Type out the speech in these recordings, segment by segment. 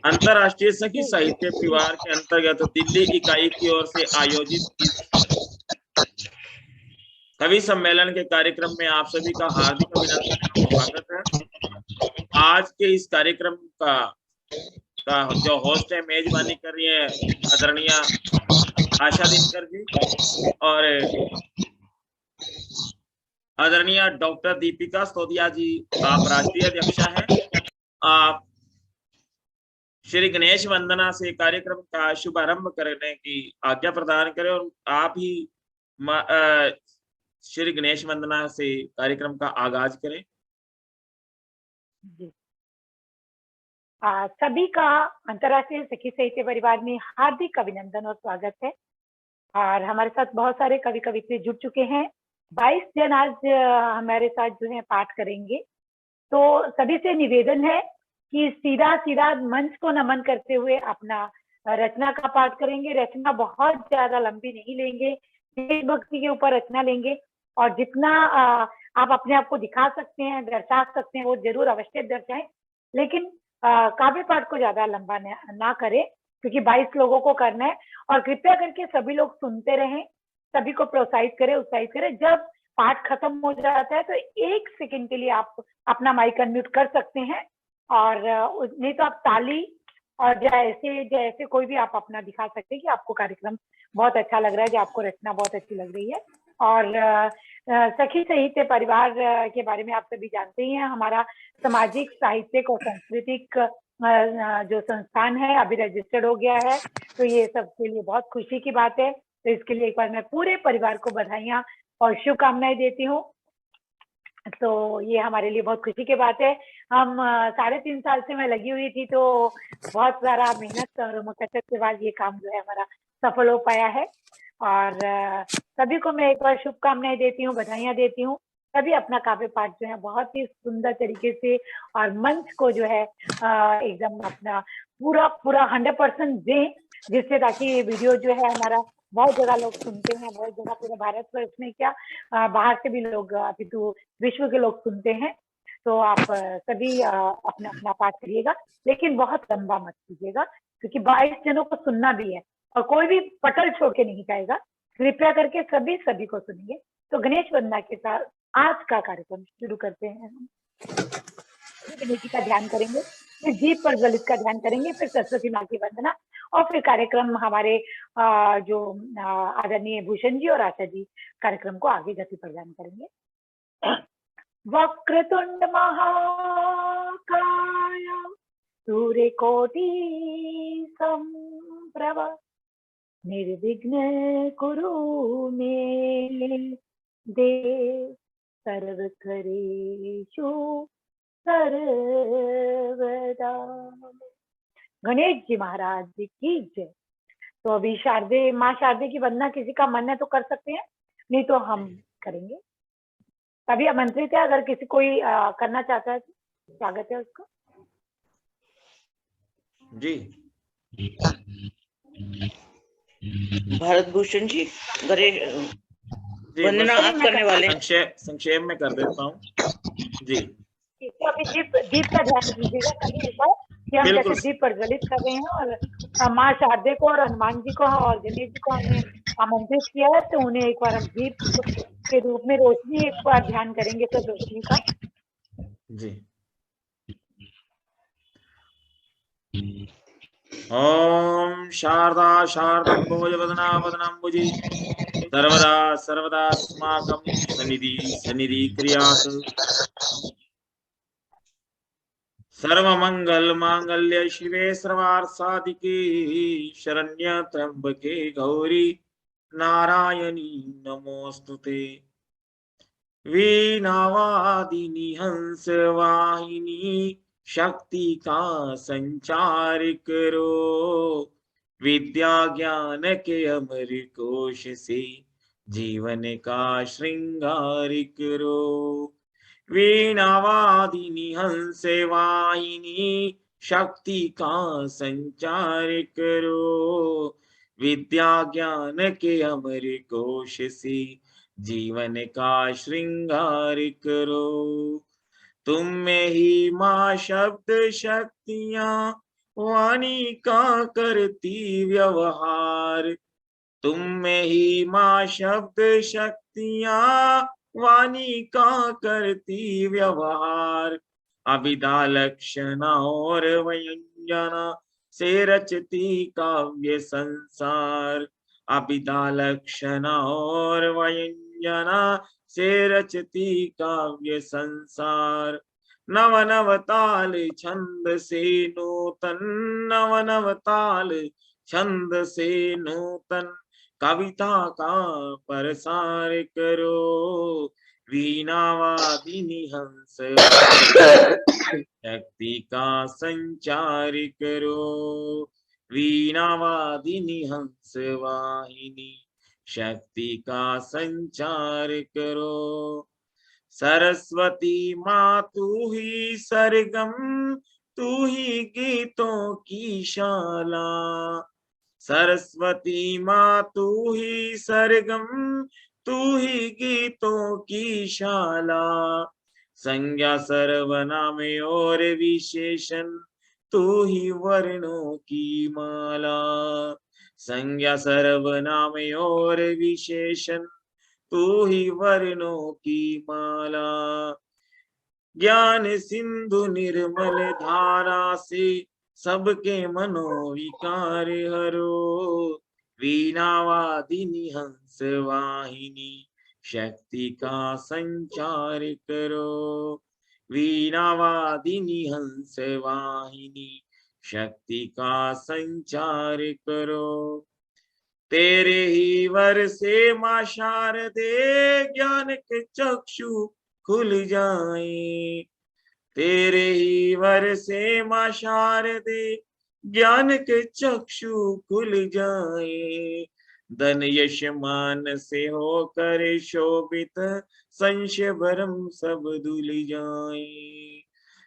अंतर्राष्ट्रीय सखी साहित्य परिवार के अंतर्गत दिल्ली इकाई की ओर से आयोजित इस कवि सम्मेलन के कार्यक्रम में आप सभी का हार्दिक अभिनंदन एवं स्वागत है। आज के इस कार्यक्रम का जो होस्ट है, मेजबानी कर रही है आदरणीय आशा दिनकर जी और आदरणीय डॉक्टर दीपिका स्तोदिया जी। आप राष्ट्रीय अध्यक्षा हैं। आप श्री गणेश वंदना से कार्यक्रम का शुभारंभ करने की आज्ञा प्रदान करें और आप ही श्री गणेश वंदना से कार्यक्रम का आगाज करें। जी। सभी का अंतर्राष्ट्रीय सखी साहित्य परिवार में हार्दिक अभिनंदन और स्वागत है। और हमारे साथ बहुत सारे कवि कवित्री जुड़ चुके हैं। 22 जन आज हमारे साथ जो है पाठ करेंगे। तो सभी से निवेदन है कि सीधा सीधा मंच को नमन करते हुए अपना रचना का पाठ करेंगे। रचना बहुत ज्यादा लंबी नहीं लेंगे, देशभक्ति के ऊपर रचना लेंगे और जितना आप अपने आप को दिखा सकते हैं, दर्शा सकते हैं, वो जरूर अवश्य दर्शाएं, लेकिन काव्य पाठ को ज्यादा लंबा ना करें क्योंकि 22 लोगों को करना है। और कृपया करके सभी लोग सुनते रहें, सभी को प्रोत्साहित करें, उत्साहित करें। जब पाठ खत्म हो जाता है तो 1 सेकंड के लिए आप अपना माइक अनम्यूट कर सकते हैं और नहीं तो आप ताली और जैसे कोई भी आप अपना दिखा सकते हैं कि आपको कार्यक्रम बहुत अच्छा लग रहा है, जो आपको रचना बहुत अच्छी लग रही है। और सखी साहित्य परिवार के बारे में आप सभी जानते ही हैं। हमारा सामाजिक, साहित्यिक और सांस्कृतिक जो संस्थान है अभी रजिस्टर्ड हो गया है, तो ये सबके लिए बहुत खुशी की बात है। तो इसके लिए एक बार मैं पूरे परिवार को बधाइयां और शुभकामनाएं देती हूँ। तो ये हमारे लिए बहुत खुशी की बात है। हम 3.5 साल से मैं लगी हुई थी, तो बहुत सारा मेहनत और मशक्कत के बाद ये काम जो है हमारा सफल हो पाया है। और सभी को मैं एक बार शुभकामनाएं देती हूँ, बधाइयां देती हूँ। सभी अपना काव्य पाठ जो है बहुत ही सुंदर तरीके से और मंच को जो है एकदम अपना पूरा 100% दें, जिससे ताकि ये वीडियो जो है हमारा बहुत जगह लोग सुनते हैं, बहुत जगह पूरे भारत वर्ष में क्या बाहर से भी लोग, अभी तो विश्व के लोग सुनते हैं। तो आप सभी अपना अपना पाठ करिएगा, लेकिन बहुत लंबा मत कीजिएगा क्योंकि 22 जनों को सुनना भी है और कोई भी पटल छोड़ के नहीं जाएगा। कृपया करके सभी को सुनिए। तो गणेश वंदना के साथ आज का कार्यक्रम शुरू करते हैं। हम गणेश जी का ध्यान करेंगे, फिर दीप प्रज्वलित का ध्यान करेंगे, फिर सरस्वती माँ की वंदना और फिर कार्यक्रम हमारे जो आदरणीय भूषण जी और आशा जी कार्यक्रम को आगे गति प्रदान करेंगे। वक्रतुंड महाकाय सूर्यकोटि संप्रभ निर्विघ्न कुरु मे देव सर्वकरेषु सर्वदा। गणेश जी महाराज की जय। तो अभी माँ शारदे की वंदना किसी का मन है तो कर सकते हैं, नहीं तो हम करेंगे। तभी आमंत्रित है, अगर किसी कोई करना चाहता है तो स्वागत है उसका। जी भारत भूषण जी वंदना आप करने वाले। संक्षेप में कर देता हूँ जी। तो अभी दीप का ध्यान दीजिएगा सभी ऊपर कि हम जैसे दीप प्रज्वलित कर रहे हैं और माँ शारदे को और हनुमान जी को और गणेश जी को हमने आमंत्रित किया है, तो उन्हें एक बार हम दीप के रूप में रोशनी एक बार ध्यान करेंगे तो रोशनी का जी। ओम शारदा शारदम्भोज वदना वदनाम्बुजि सर्वदा सर्वदास्माकं सन्निधि क्रियात्। सर्वमंगल मांगल्य शिवे सर्वार्थसाधिके शरण्य त्र्यंबके गौरी नारायणी नमोस्तुते। वीणावादिनी हंस वाहिनी शक्ति का संचार करो, विद्या ज्ञान के अमर कोश से जीवन का श्रृंगार करो। वीणावादिनी हंस वाहिनी शक्ति का संचार करो, विद्या ज्ञान के अमर कोश से जीवन का श्रृंगार करो। तुम में ही माँ शब्द शक्तियां वाणी का करती व्यवहार, तुम में ही माँ शब्द शक्तियाँ, वाणी का करती व्यवहार, अभिधा लक्षणा और व्यंजना से रचती काव्य संसार, अभिधा लक्षणा और व्यंजना से रचती काव्य संसार, नव नव ताल छंद से नूतन, नव नव ताल छंद से नूतन, कविता का प्रसार करो, वीणावादिनी हंस शक्ति का संचार करो, वीणावादिनी हंस वाहिनी शक्ति का संचार करो, सरस्वती माँ तू ही सरगम, तू ही गीतों की शाला, सरस्वती माँ तू ही सरगम, तू ही गीतों की शाला, संज्ञा सर्वनाम और विशेषण तू ही वर्णों की माला, संज्ञा सर्वनाम और विशेषण तू ही वर्णों की माला, ज्ञान सिंधु निर्मल धारा से सबके मनोविकार हरो, वीणावादिनी हंस वाहिनी शक्ति का संचार करो, वीणावादिनी हंस वाहिनी शक्ति का संचार करो, तेरे ही वर से माँ शारदे ज्ञान के चक्षु खुल जाए, तेरे ही वर से माँ शारदे ज्ञान के चक्षु खुल जाए, धन यश मान से होकर शोभित संशय भरम सब धुल जाए,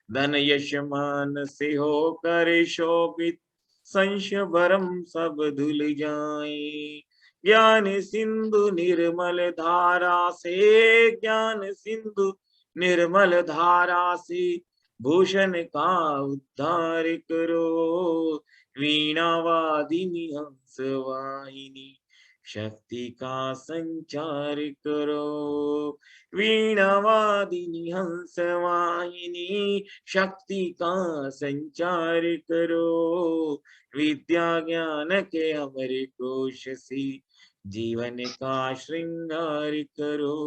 धन यश मान से होकर शोभित संशय भरम सब धुल जाए, ज्ञान सिंधु निर्मल धारा से, ज्ञान सिंधु निर्मल धारा से भूषण का उद्धार करो, वीणावादिनी हंस वाहिनी शक्ति का संचार करो, वीणावादिनी हंस वाहिनी शक्ति का संचार करो, विद्या ज्ञान के अमर कोश से जीवन का श्रृंगार करो,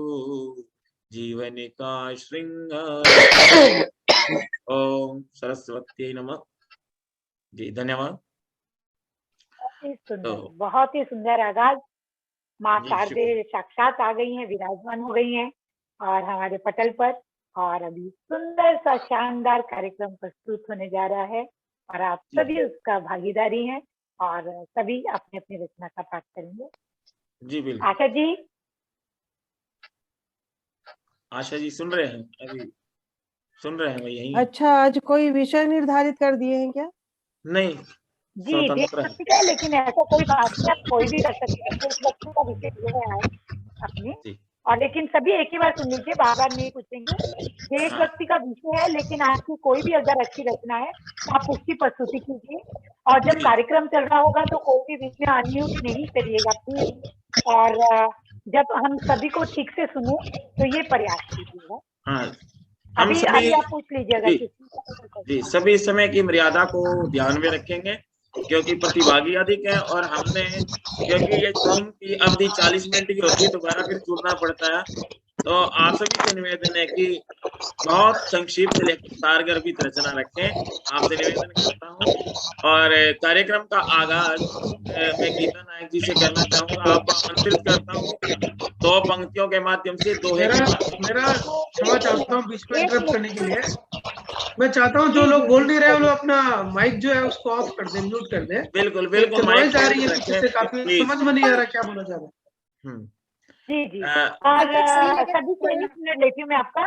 जीवन का श्रृंगार। ओम सरस्वती नमः। जी धन्यवाद। बहुत ही सुंदर आगाज। माँ जी, शारदे साक्षात आ गई हैं, विराजमान हो गई हैं और हमारे पटल पर, और अभी सुंदर सा शानदार कार्यक्रम प्रस्तुत होने जा रहा है और आप सभी उसका भागीदारी हैं और सभी अपने अपनी रचना का पाठ करेंगे। जी बिल्कुल। आशा जी, आशा जी सुन रहे हैं? अभी सुन रहे हैं? यही अच्छा, आज कोई विषय निर्धारित कर दिए हैं क्या? नहीं, जी स्वतंत्र देश का है, लेकिन ऐसा कोई बात नहीं, आप कोई भी कर सकते हैं। देश भक्ति का विषय जो है अपनी, जी। और लेकिन सभी एक ही बार सुन लीजिए, बार बार नहीं पूछेंगे। देशभक्ति का विषय है, लेकिन आपकी कोई भी अगर अच्छी रचना है तो आप उसकी प्रस्तुति कीजिए, और जब कार्यक्रम चल रहा होगा तो कोई भी बीच में अनम्यूट नहीं करिएगा प्लीज, और जब हम सभी को ठीक से सुने तो ये प्रयास कीजिएगा। हाँ, हम अभी सभी आप पूछ लीजिएगा। जी सभी समय की मर्यादा को ध्यान में रखेंगे, क्योंकि प्रतिभागी अधिक है और हमने, क्योंकि ये टाइम की अवधि 40 मिनट की होती है, दोबारा फिर जुड़ना पड़ता है, तो आप सभी से निवेदन है कि बहुत संक्षिप्त लेकिन सारगर्भित रचना रखें, आपसे निवेदन करता हूँ। और कार्यक्रम का आगाज मैं गीता नायक जी से करना चाहूंगा। आपको आमंत्रित करता हूँ 2 पंक्तियों के माध्यम से दोहे। मेरा क्षमा चाहता हूँ बीच में इंटरप्ट करने के लिए। मैं चाहता हूँ जो लोग बोल नहीं रहे वो लोग अपना माइक जो है उसको ऑफ कर दे, म्यूट कर दे। बिल्कुल बिल्कुल, नॉइज आ रही है जिससे काफी समझ में नहीं आ रहा क्या बोला जा रहा है। जी जी, और सभी से 1 मिनट लेती हूँ मैं आपका।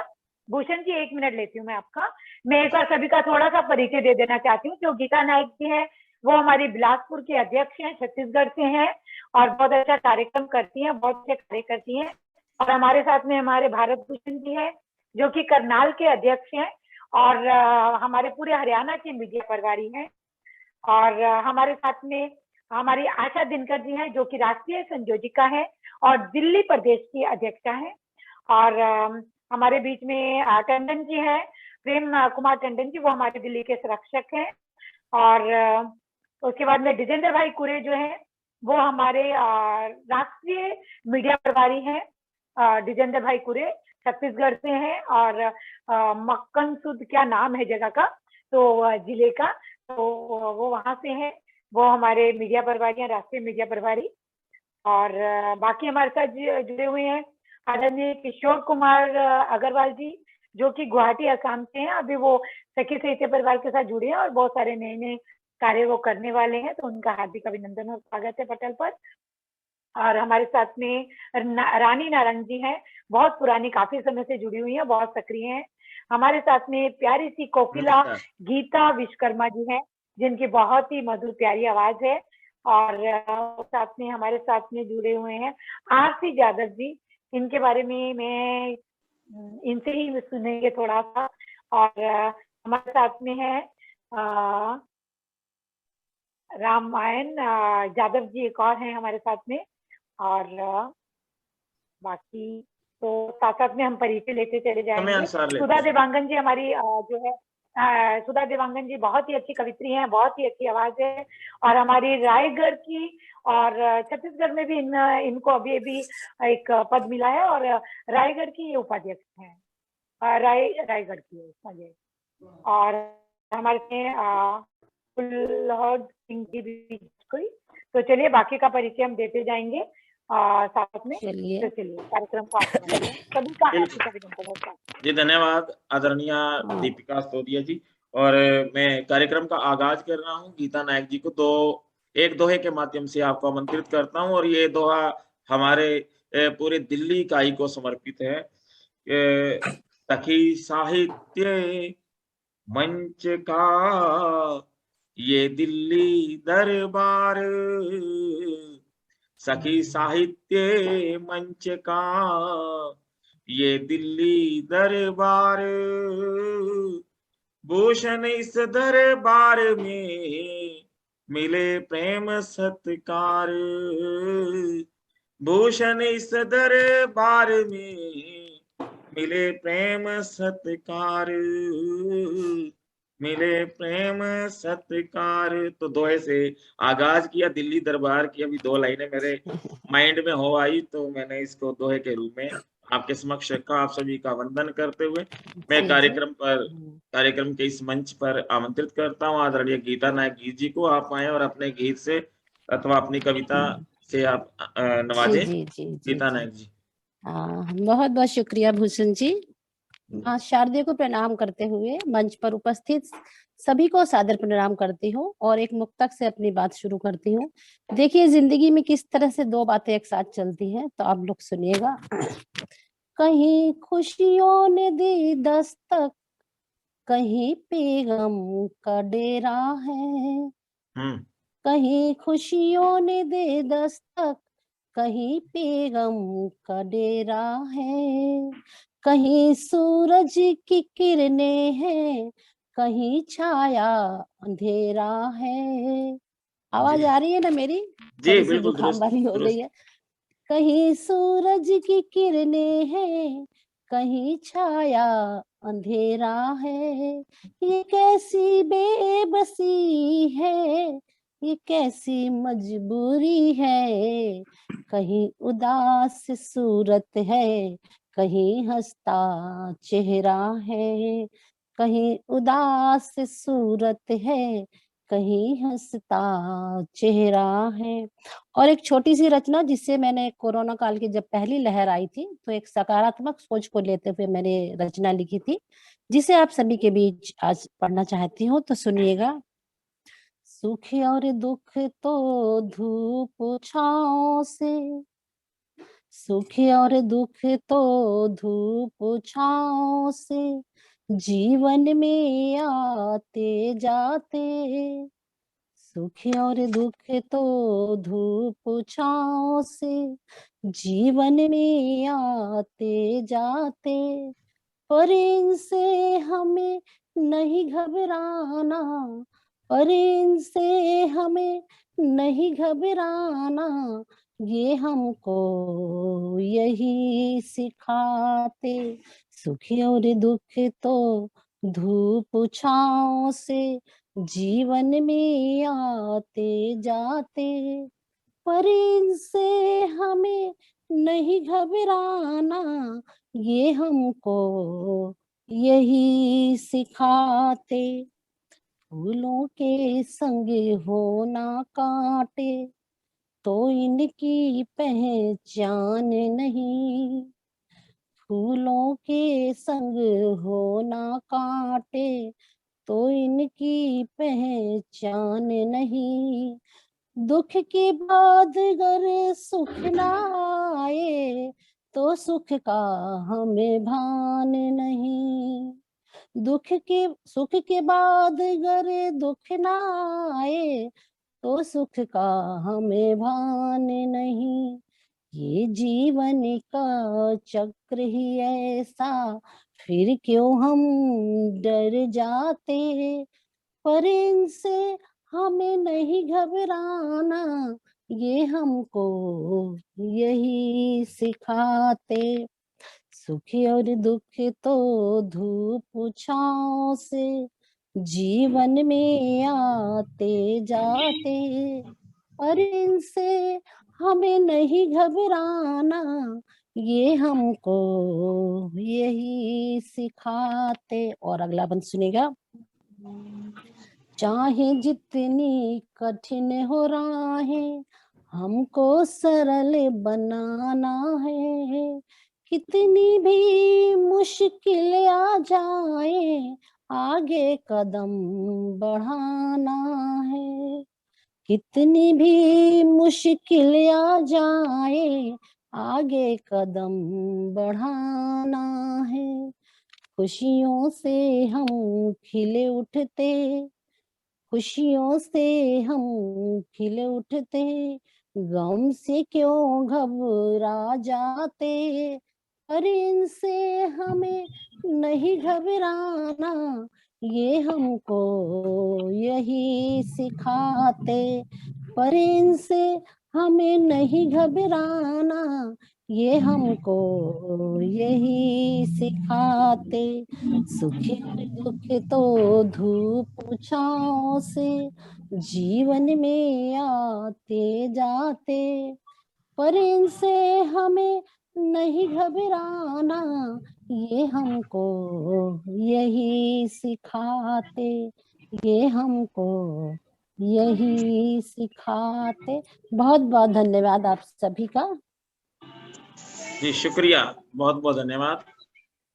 भूषण जी 1 मिनट लेती हूँ मैं आपका। मैं एक बार सभी का थोड़ा सा परिचय दे देना चाहती हूँ। जो गीता नायक जी हैं वो हमारी बिलासपुर के अध्यक्ष हैं, छत्तीसगढ़ से हैं, और बहुत अच्छा कार्यक्रम करती हैं, बहुत अच्छे कार्य करती हैं। और हमारे साथ में हमारे भारत भूषण जी हैं जो कि करनाल के अध्यक्ष हैं और हमारे पूरे हरियाणा के मीडिया प्रभारी हैं। और हमारे साथ में हमारी आशा दिनकर जी हैं, जो कि राष्ट्रीय संयोजिका है और दिल्ली प्रदेश की अध्यक्षा हैं। और हमारे बीच में टंडन जी हैं, प्रेम कुमार टंडन जी, वो हमारे दिल्ली के संरक्षक हैं। और उसके बाद में डिजेंद्र भाई कुरे जो हैं, वो हमारे राष्ट्रीय मीडिया प्रभारी हैं। डिजेंद्र भाई कुरे छत्तीसगढ़ से हैं, और मक्कन सुद क्या नाम है जगह का, तो जिले का, तो वो वहां से हैं, वो हमारे मीडिया प्रभारी हैं, राष्ट्रीय मीडिया प्रभारी। और बाकी हमारे साथ जुड़े हुए हैं आदरणीय किशोर कुमार अग्रवाल जी, जो कि गुवाहाटी असम से हैं। अभी वो सखी साहित्य परिवार के साथ जुड़े हैं और बहुत सारे नए नए कार्य वो करने वाले हैं, तो उनका हार्दिक अभिनंदन और स्वागत है पटल पर। और हमारे साथ में रानी नारंग जी हैं, बहुत पुरानी, काफी समय से जुड़ी हुई हैं, बहुत सक्रिय हैं। हमारे साथ में प्यारी सी कोकिला गीता विश्वकर्मा जी हैं, जिनकी बहुत ही मधुर प्यारी आवाज है। और साथ में हमारे साथ में जुड़े हुए हैं आरसी यादव जी, इनके बारे में मैं इनसे ही सुनेंगे थोड़ा सा। और हमारे साथ में है रामायण यादव जी, एक और हैं हमारे साथ में। और बाकी तो साथ साथ में हम परिचय लेते चले जाएंगे। सुधा देवांगन जी हमारी जो है, सुधा देवांगन जी बहुत ही अच्छी कवित्री हैं, बहुत ही अच्छी आवाज है। और हमारी रायगढ़ की, और छत्तीसगढ़ में भी इनको अभी अभी एक पद मिला है, और रायगढ़ की ये उपाध्यक्ष हैं, रायगढ़ की है। और हमारे सिंह जी भी कोई, तो चलिए बाकी का परिचय हम देते जाएंगे साथ में। चलिए कार्यक्रम को सभी का जी धन्यवाद आदरणीय दीपिका सोदिया जी। और मैं कार्यक्रम का आगाज कर रहा हूँ गीता नायक जी को एक दोहे के माध्यम से आपको आमंत्रित करता हूँ। और ये दोहा हमारे पूरे दिल्ली इकाई को समर्पित है। सखी साहित्य मंच का ये दिल्ली दरबार, सखी साहित्य मंच का ये दिल्ली दरबार, भूषण इस दरबार में मिले प्रेम सत्कार, भूषण इस दरबार में मिले प्रेम सत्कार, मिले प्रेम सत्कार। तो दोहे से आगाज किया दिल्ली दरबार की। अभी 2 लाइनें मेरे माइंड में हो आई, तो मैंने इसको दोहे के रूप में आपके समक्ष रखा। आप सभी का वंदन करते हुए मैं कार्यक्रम के इस मंच पर आमंत्रित करता हूँ आदरणीय गीता नायक गीत जी को। आप आए और अपने गीत से अथवा अपनी कविता से आप नवाजें। गीता नायक जी। बहुत बहुत शुक्रिया भूषण जी। शारदीय को प्रणाम करते हुए मंच पर उपस्थित सभी को सादर प्रणाम करती हूँ और एक मुक्तक से अपनी बात शुरू करती हूँ। देखिए जिंदगी में किस तरह से 2 बातें एक साथ चलती हैं, तो आप लोग सुनिएगा। कहीं खुशियों ने दी दस्तक, कहीं पे गम का डेरा है, कहीं खुशियों ने दे दस्तक, कहीं पे गम का डेरा है, कहीं सूरज की किरणें हैं, कहीं छाया अंधेरा है। आवाज आ रही है ना मेरी? जी बिल्कुल जुकाम हो रही है। कहीं सूरज की किरणें हैं, कहीं छाया अंधेरा है, ये कैसी बेबसी है, ये कैसी मजबूरी है, कहीं उदास सूरत है, कहीं हंसता चेहरा है, कहीं उदास सूरत है, कहीं हंसता चेहरा है। और एक छोटी सी रचना जिससे मैंने कोरोना काल की जब पहली लहर आई थी, तो एक सकारात्मक सोच को लेते हुए मैंने रचना लिखी थी, जिसे आप सभी के बीच आज पढ़ना चाहती हूँ, तो सुनिएगा। सुख और दुख तो धूप छाँव से, सुख और दुख तो धूप छाँव से जीवन में आते जाते, सुख और दुख तो धूप छाँव से जीवन में आते जाते, पर इनसे हमें नहीं घबराना, पर इनसे हमें नहीं घबराना, ये हमको यही सिखाते। सुख और दुख तो धूप छाँव से जीवन में आते जाते, पर इनसे हमें नहीं घबराना, ये हमको यही सिखाते। फूलों के संग होना कांटे, तो इनकी पहचान नहीं। फूलों के संग होना कांटे, तो इनकी पहचान नहीं। दुख के बाद अगर सुख ना आए, तो सुख का हमें भान नहीं। सुख के बाद अगर दुख ना आए, तो सुख का हमें भान नहीं। ये जीवन का चक्र ही ऐसा, फिर क्यों हम डर जाते। पर इनसे हमें नहीं घबराना, ये हमको यही सिखाते। सुख और दुख तो धूप छाँव से जीवन में आते जाते, पर इनसे हमें नहीं घबराना, ये हमको यही सिखाते। और अगला बंद सुनेगा। चाहे जितनी कठिन हो राहें, हमको सरल बनाना है। कितनी भी मुश्किल आ जाए, आगे कदम बढ़ाना है। कितनी भी मुश्किल आ जाए, आगे कदम बढ़ाना है। खुशियों से हम खिले उठते, खुशियों से हम खिले उठते, गम से क्यों घबरा जाते। पर इनसे हमें नहीं घबराना, ये हमको यही सिखाते। पर इनसे हमें नहीं घबराना, ये हमको यही सिखाते। सुख और दुख तो धूप छाँव से जीवन में आते जाते, पर इनसे हमें नहीं घबराना, ये हमको यही सिखाते, ये हमको यही सिखाते। बहुत बहुत धन्यवाद आप सभी का। जी शुक्रिया, बहुत बहुत धन्यवाद।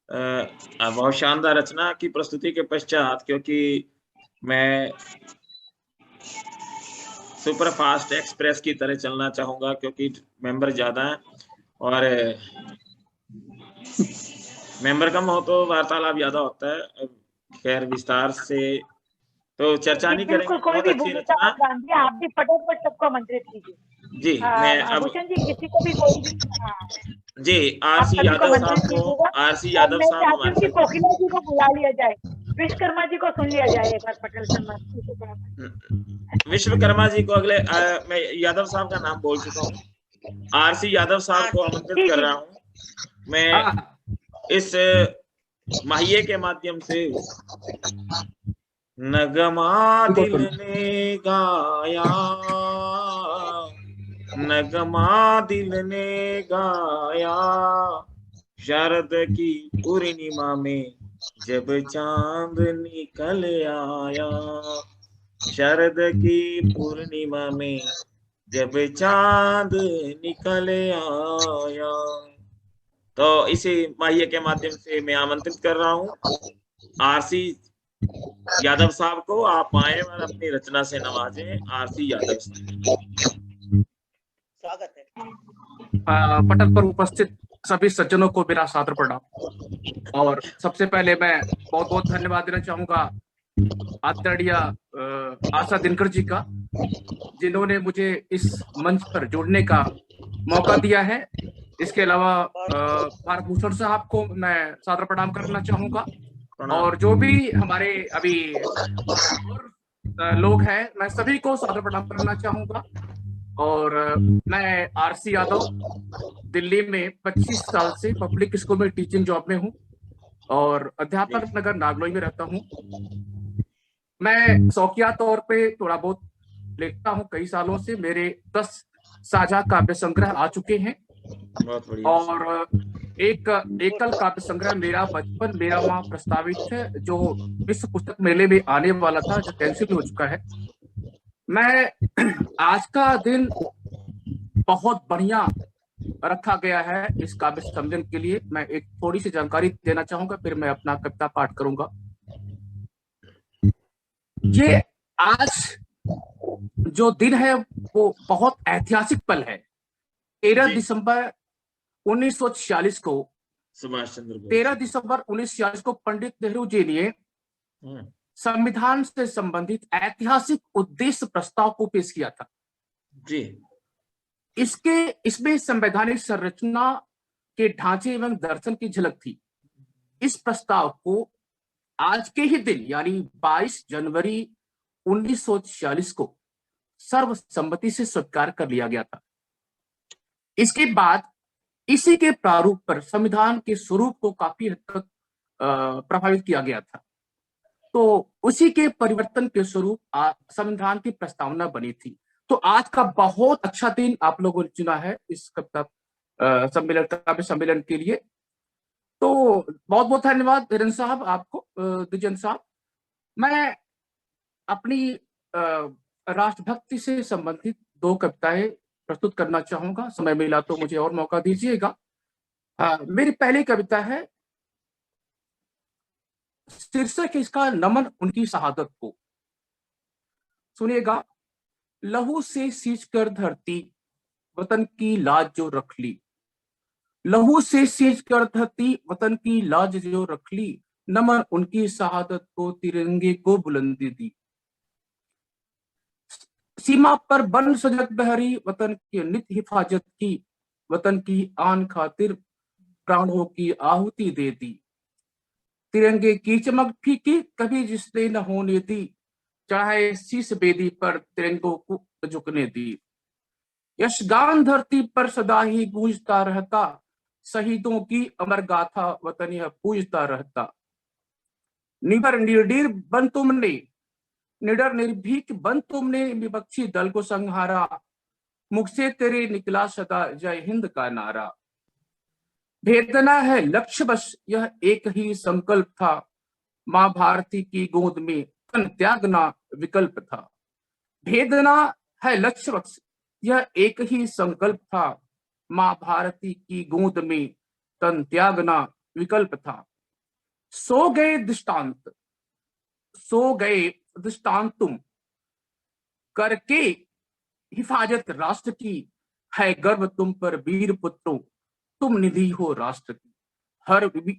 बहुत शानदार रचना की प्रस्तुति के पश्चात, क्योंकि मैं सुपर फास्ट एक्सप्रेस की तरह चलना चाहूंगा, क्योंकि मेंबर ज्यादा हैं और मेंबर कम हो तो वार्तालाप ज्यादा होता है। खैर विस्तार से तो चर्चा नहीं करेंगे। बहुत अच्छी रचना। आप भी फटाफट सबको आमंत्रित कीजिए। जी मैं अब भूषण जी किसी को भी जी आरसी यादव साहब को, आरसी यादव साहब हमारे साथ। कोकिला जी को बुला लिया जाए, विश्वकर्मा जी को सुन लिया जाए एक बार पटेल सम्मान। विश्वकर्मा जी को अगले मैं यादव साहब का नाम बोल चुका हूँ, आरसी यादव साहब को आमंत्रित कर रहा हूँ मैं इस माहिए के माध्यम से। नगमा दिल ने गाया, नगमा दिल ने गाया, शरद की पूर्णिमा में जब चांद निकल आया, शरद की पूर्णिमा में जब चांद निकल आया। तो इसी माहिए के माध्यम से मैं आमंत्रित कर रहा हूँ आरसी यादव साहब को। आप आए और अपनी रचना से नवाजें। आरसी यादव स्वागत है। पटल पर उपस्थित सभी सज्जनों को मेरा सादर प्रणाम। और सबसे पहले मैं बहुत बहुत धन्यवाद देना चाहूंगा आदरणीय आशा दिनकर जी का, जिन्होंने मुझे इस मंच पर जुड़ने का मौका दिया है। इसके अलावा भारत भूषण साहब को मैं सादर प्रणाम करना चाहूंगा। और जो भी हमारे अभी लोग हैं, मैं सभी को सादर प्रणाम करना चाहूंगा। और मैं आरसी यादव, दिल्ली में 25 साल से पब्लिक स्कूल में टीचिंग जॉब में हूँ और अध्यापक नगर नागलोई में रहता हूँ। मैं शौकिया तौर पे थोड़ा बहुत लिखता हूँ। कई सालों से मेरे 10 साझा काव्य संग्रह आ चुके हैं बहुत बढ़िया। और एक एकल काव्य संग्रह मेरा बचपन मेरा वहाँ प्रस्तावित है, जो विश्व पुस्तक मेले में आने वाला था, जो कैंसिल हो चुका है। मैं आज का दिन बहुत बढ़िया रखा गया है इस काव्य सम्मेलन के लिए। मैं एक थोड़ी सी जानकारी देना चाहूंगा, फिर मैं अपना कविता पाठ करूंगा। ये आज जो दिन है वो बहुत ऐतिहासिक पल है। 13 जी। दिसंबर 1946 को सुभाष चंद्र बोस। 13 दिसंबर 1946 को पंडित नेहरू जी ने संविधान से संबंधित ऐतिहासिक उद्देश्य प्रस्ताव को पेश किया था। जी। इसमें संवैधानिक संरचना के ढांचे एवं दर्शन की झलक थी। इस प्रस्ताव को आज के ही दिन यानी 22 जनवरी 1946 को सर्वसम्मति से स्वीकार कर लिया गया था। इसके बाद इसी के प्रारूप पर संविधान के स्वरूप को काफी हद तक प्रभावित किया गया था। तो उसी के परिवर्तन के स्वरूप संविधान की प्रस्तावना बनी थी। तो आज का बहुत अच्छा दिन आप लोगों ने चुना है इस कविता सम्मेलन के लिए। तो बहुत बहुत धन्यवाद हिरन साहब, आपको द्विजन साहब। मैं अपनी राष्ट्रभक्ति से संबंधित 2 कविताएं प्रस्तुत करना चाहूंगा। समय मिला तो मुझे और मौका दीजिएगा। मेरी पहली कविता है, शीर्षक इसका नमन उनकी शहादत को। सुनिएगा। लहू से सींच कर धरती वतन की लाज जो रख ली, लहू से सींच कर धरती वतन की लाज जो रख ली, नमन उनकी शहादत को तिरंगे को बुलंदी दी। सीमा पर बन सजग बहरी वतन की नित हिफाजत की, वतन की आन खातिर प्राणों की आहुति दे दी। तिरंगे की चमक फीकी कभी जिसने न होने दी, चढ़ाए शीश बेदी पर तिरंगों को झुकने दी। यशगान धरती पर सदा ही गूंजता रहता, शहीदों की अमर गाथा वतन यह पूजता रहता। निबर निर्डीर बन तुमने, निडर निर्भीक बन तुमने, विपक्षी दल को संहारा, मुख से तेरे निकला सदा जय हिंद का नारा। भेदना है लक्ष्य बस यह एक ही संकल्प था, मां भारती की गोद में तन त्यागना विकल्प था। भेदना है लक्ष्य बस यह एक ही संकल्प था, मां भारती की गोद में तन त्यागना विकल्प था। सो गए दृष्टांत तुम करके हिफाजत राष्ट्र की, है गर्व तुम पर वीर पुत्रों तुम निधि हो राष्ट्र की।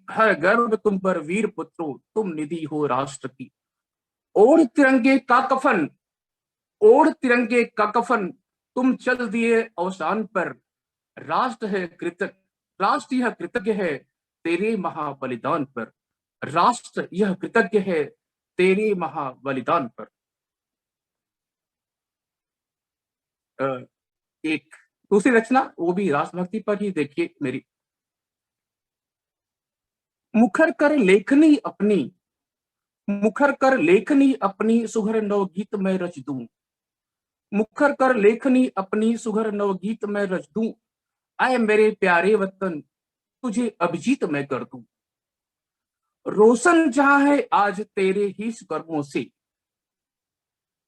हर गर्व तुम पर वीर पुत्रों तुम निधि हो राष्ट्र की। ओढ़ तिरंगे का कफन, ओढ़ तिरंगे का कफन तुम चल दिए अवसान पर, राष्ट्र यह कृतज्ञ है तेरे महाबलिदान पर, राष्ट्र यह कृतज्ञ है तेरे महाबलिदान पर। एक दूसरी रचना वो भी राष्ट्रभक्ति पर ही, देखिए मेरी। मुखर कर लेखनी अपनी, मुखर कर लेखनी अपनी सुघर नवगीत में रच दूं, मुखर कर लेखनी अपनी सुघर नवगीत में रच दूं, आए मेरे प्यारे वतन तुझे अभिजीत मैं कर दूं। रोशन जहां है आज तेरे ही कर्मों से,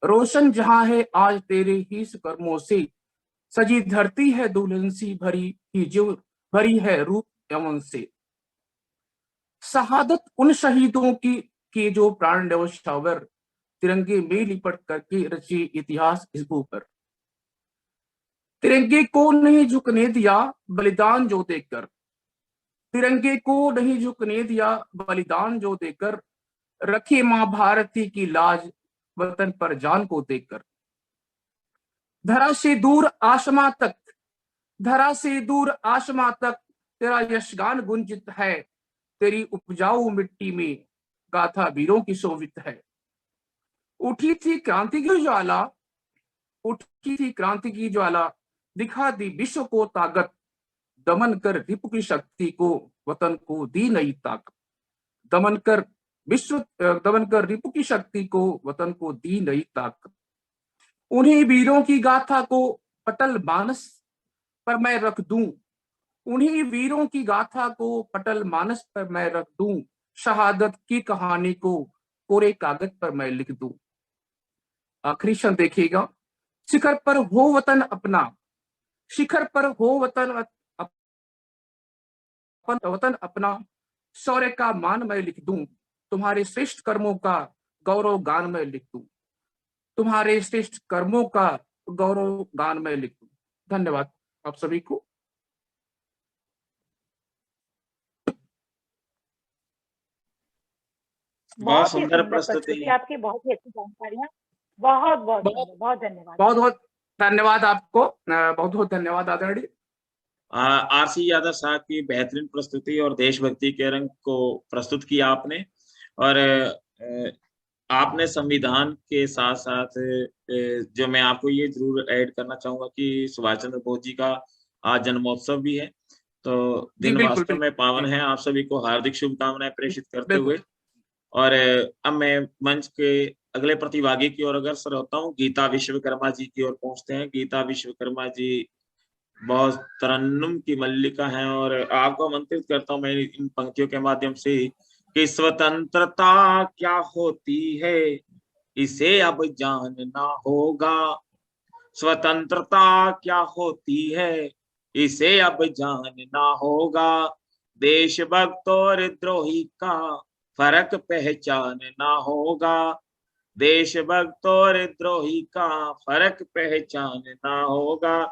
रोशन जहां है आज तेरे ही कर्मों से, सजी धरती है दुल्हन सी भरी ही जो भरी है रूप यमन से। शहादत उन शहीदों की जो प्राण न्यौछावर, तिरंगे में लिपट करके रचे इतिहास इस भू पर। तिरंगे को नहीं झुकने दिया बलिदान जो देकर, तिरंगे को नहीं झुकने दिया बलिदान जो देकर, रखे मां भारती की लाज वतन पर जान को देकर। धरा से दूर आसमां तक, धरा से दूर आसमां तक तेरा यशगान गुंजित है, तेरी उपजाऊ मिट्टी में गाथा वीरों की शोभित है। उठी थी क्रांति की ज्वाला, उठी थी क्रांति की ज्वाला, दिखा दी विश्व को ताकत, दमन कर रिपु की शक्ति को, वतन को दी नई ताकत। दमन कर रिपु की शक्ति को, वतन को दी नई ताकत। उन्हीं वीरों की गाथा को पटल मानस पर मैं रख दूं, उन्हीं वीरों की गाथा को पटल मानस पर मैं रख दूं, शहादत की कहानी को कोरे कागज पर मैं लिख दूं। आखिरी शब्द देखिएगा, शिखर पर हो वतन अपना, शिखर पर हो वतन अपना, शौर्य का मान मैं लिख दूं, तुम्हारे श्रेष्ठ कर्मों का गौरव गान में लिख दूं, तुम्हारे श्रेष्ठ कर्मों का गौरव गान में लिख दूं। धन्यवाद आप सभी को। बहुत ही सुंदर प्रस्तुति आपकी, बहुत ही अच्छी जानकारियां, बहुत बहुत सुंदर, बहुत धन्यवाद। बहुत बहुत धन्यवाद आपको, बहुत बहुत धन्यवाद आदरणीय आरसी यादव साहब की बेहतरीन प्रस्तुति और देशभक्ति के रंग को प्रस्तुत किया आपने। और आपने संविधान के साथ साथ जो मैं आपको ये जरूर ऐड करना चाहूंगा कि सुभाष चंद्र बोस जी का आज जन्मोत्सव भी है, तो दिन वास्तव में पावन है। आप सभी को हार्दिक शुभकामनाएं प्रेषित करते हुए, और अब मैं मंच के अगले प्रतिभागी की ओर अग्रसर होता हूँ, गीता विश्वकर्मा जी की ओर पहुंचते हैं। गीता विश्वकर्मा जी बहुत तरन्नुम की मल्लिका हैं, और आपको आमंत्रित करता हूं मैं इन पंक्तियों के माध्यम से कि स्वतंत्रता क्या होती है इसे अब जानना होगा, स्वतंत्रता क्या होती है इसे अब जानना होगा, देशभक्त और द्रोही का फर्क पहचानना होगा, देशभक्त और द्रोही का फर्क पहचानना होगा।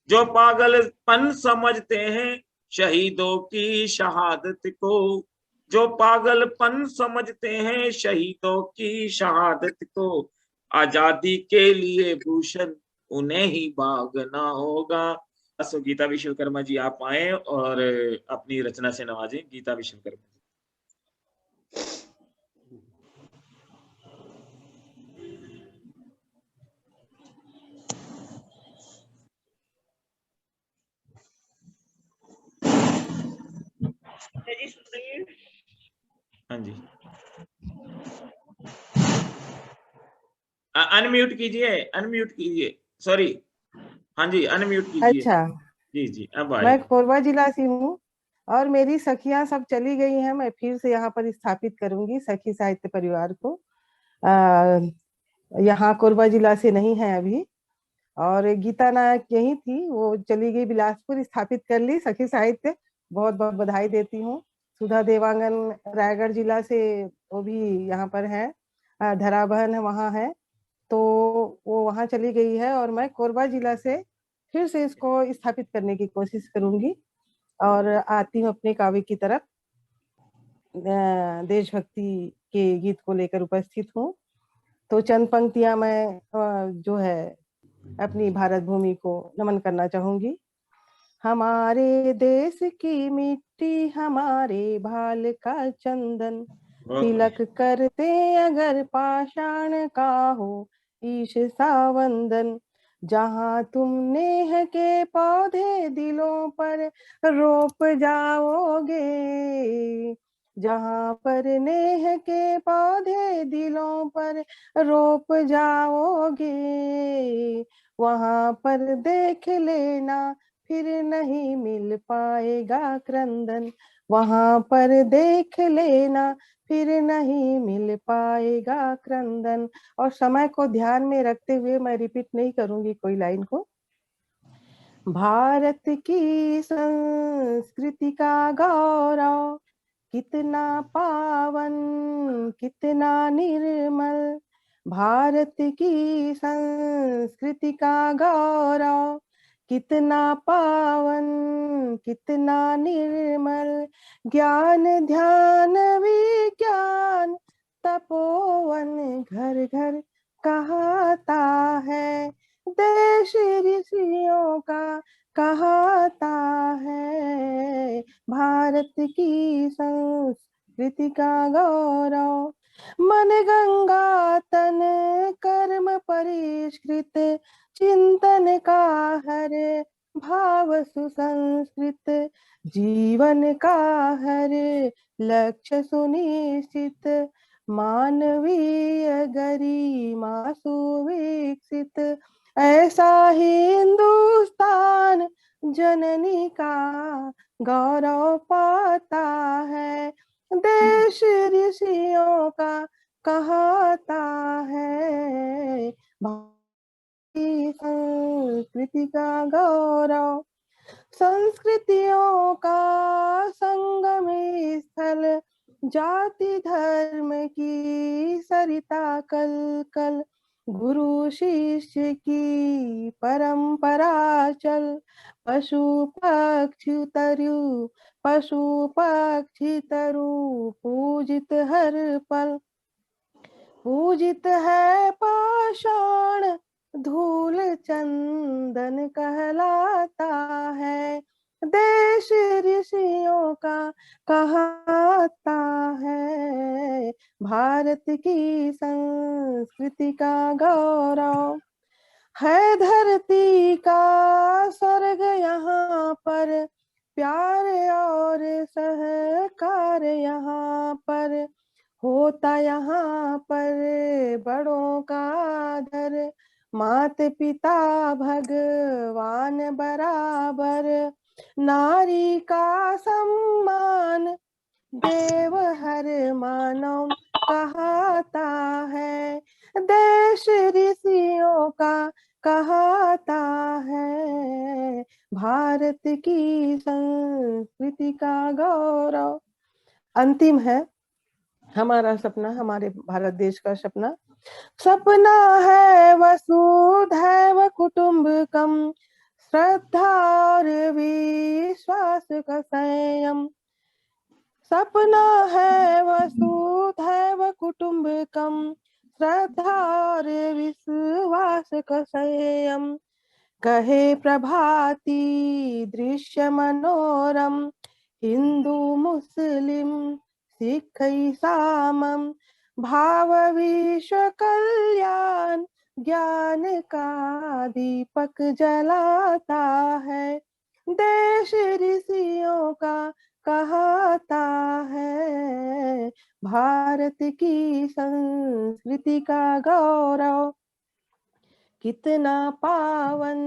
जो पागलपन समझते हैं शहीदों की शहादत को, जो पागलपन समझते हैं शहीदों की शहादत को, आजादी के लिए भूषण उन्हें ही भागना होगा। सो गीता विश्वकर्मा जी आप आए और अपनी रचना से नवाजें। गीता विश्वकर्मा जी। हाँ जी, अनम्यूट कीजिए, अनम्यूट कीजिए, सॉरी। हाँ जी, अनम्यूट कीजिए। अच्छा, जी जी, अब आए। मैं कोरबा जिला से हूँ और मेरी सखियां सब चली गई हैं। मैं फिर से यहाँ पर स्थापित करूंगी सखी साहित्य परिवार को। यहाँ कोरबा जिला से नहीं है अभी, और गीता नायक यही थी, वो चली गई बिलासपुर, स्थापित कर ली सखी साहित्य। बहुत बहुत बधाई देती हूँ। सुधा देवांगन रायगढ़ जिला से, वो भी यहाँ पर है, धरा बहन वहाँ है, तो वो वहाँ चली गई है, और मैं कोरबा जिला से फिर से इसको स्थापित करने की कोशिश करूंगी और आती हूँ अपने काव्य की तरफ। देशभक्ति के गीत को लेकर उपस्थित हूँ। तो चंद पंक्तियां मैं जो है अपनी भारत भूमि को नमन करना चाहूंगी। हमारे देश की मिट्टी हमारे भाल का चंदन, तिलक करते अगर पाषाण का हो ईश सावंदन, जहाँ तुम नेह के पौधे दिलों पर रोप जाओगे, जहाँ पर नेह के पौधे दिलों पर रोप जाओगे, वहाँ पर देख लेना फिर नहीं मिल पाएगा क्रंदन, वहाँ पर देख लेना फिर नहीं मिल पाएगा क्रंदन। और समय को ध्यान में रखते हुए मैं रिपीट नहीं करूंगी कोई लाइन को। भारत की संस्कृति का गौरव कितना पावन कितना निर्मल, भारत की संस्कृति का गौरव कितना पावन कितना निर्मल, ज्ञान ध्यान विज्ञान तपोवन घर घर कहता है, देश ऋषियों का कहता है, भारत की संस्कृति का गौरव, मन गंगा तन कर्म परिष्कृत, चिंतन का हर भाव सुसंस्कृत, जीवन का हर लक्ष्य सुनिश्चित, मानवीय गरिमा सुविकसित, ऐसा हिंदुस्तान जननी का गौरव पाता है, देश ऋषियों का कहता है, भारतीय संस्कृति का गौरव, संस्कृतियों का संगम स्थल, जाति धर्म की सरिता कल कल, गुरु शिष्य की परंपरा चल, पशु पक्षी तरु पूजित हर पल, पूजित है पाषाण धूल चंदन कहलाता है, देश ऋषियों का कहता है, भारत की संस्कृति का गौरव है, धरती का स्वर्ग यहाँ पर, प्यार और सहकार यहाँ पर, होता यहाँ पर बड़ों का आदर, मात पिता भगवान बराबर, नारी का सम्मान देव हर मानव कहता है, देश ऋषियों का कहता है, भारत की संस्कृति का गौरव। अंतिम है हमारा सपना, हमारे भारत देश का सपना, सपना है वसुधैव कुटुंबकम, श्रद्धा और विश्वास का संयम, सपना है वसुधैव कुटुंबकम, श्रद्धा और विश्वास का संयम, कहे प्रभाती दृश्य मनोरम, हिंदू मुस्लिम सिख ईसामम, भाव विश्व कल्याण ज्ञान का दीपक जलाता है, देश ऋषियों का कहता है, भारत की संस्कृति का गौरव, कितना पावन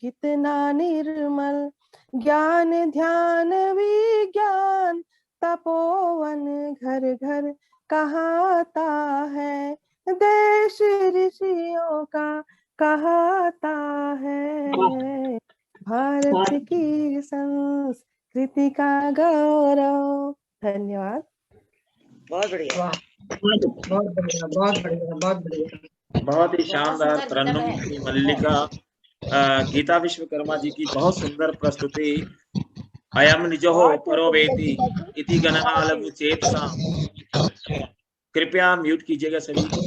कितना निर्मल, ज्ञान ध्यान विज्ञान तपोवन घर घर कहता है, देश ऋषियों का कहता है, भारत की संस्कृति का गौरव। धन्यवाद। बहुत बढ़िया। वाह, बहुत बढ़िया, बहुत बढ़िया, बहुत बढ़िया। बहुत ही शानदार तरन्नुम श्री मल्लिका गीता विश्वकर्मा जी की बहुत सुंदर प्रस्तुति। अयम निजोह परोवेति इति गणना लघु चेतसा। कृपया म्यूट कीजिएगा सभी को।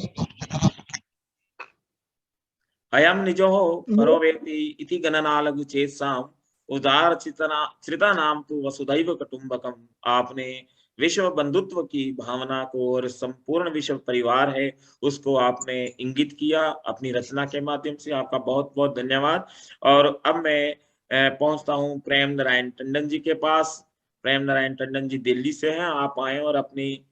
अयम निजोह परोवेति इति गणना लघु चेतसा उदार चिता नाम तो वसुधैव कुटुंबकम। आपने विश्व बंधुत्व की भावना को और संपूर्ण विश्व परिवार है उसको आपने इंगित किया अपनी रचना के माध्यम से। आपका बहुत बहुत धन्यवाद। और अब मैं पहुंचता हूं प्रेम नारायण टंडन जी के पास। प्रेम नारायण टंडन जी दिल्ली से हैं। आप आए और अपनी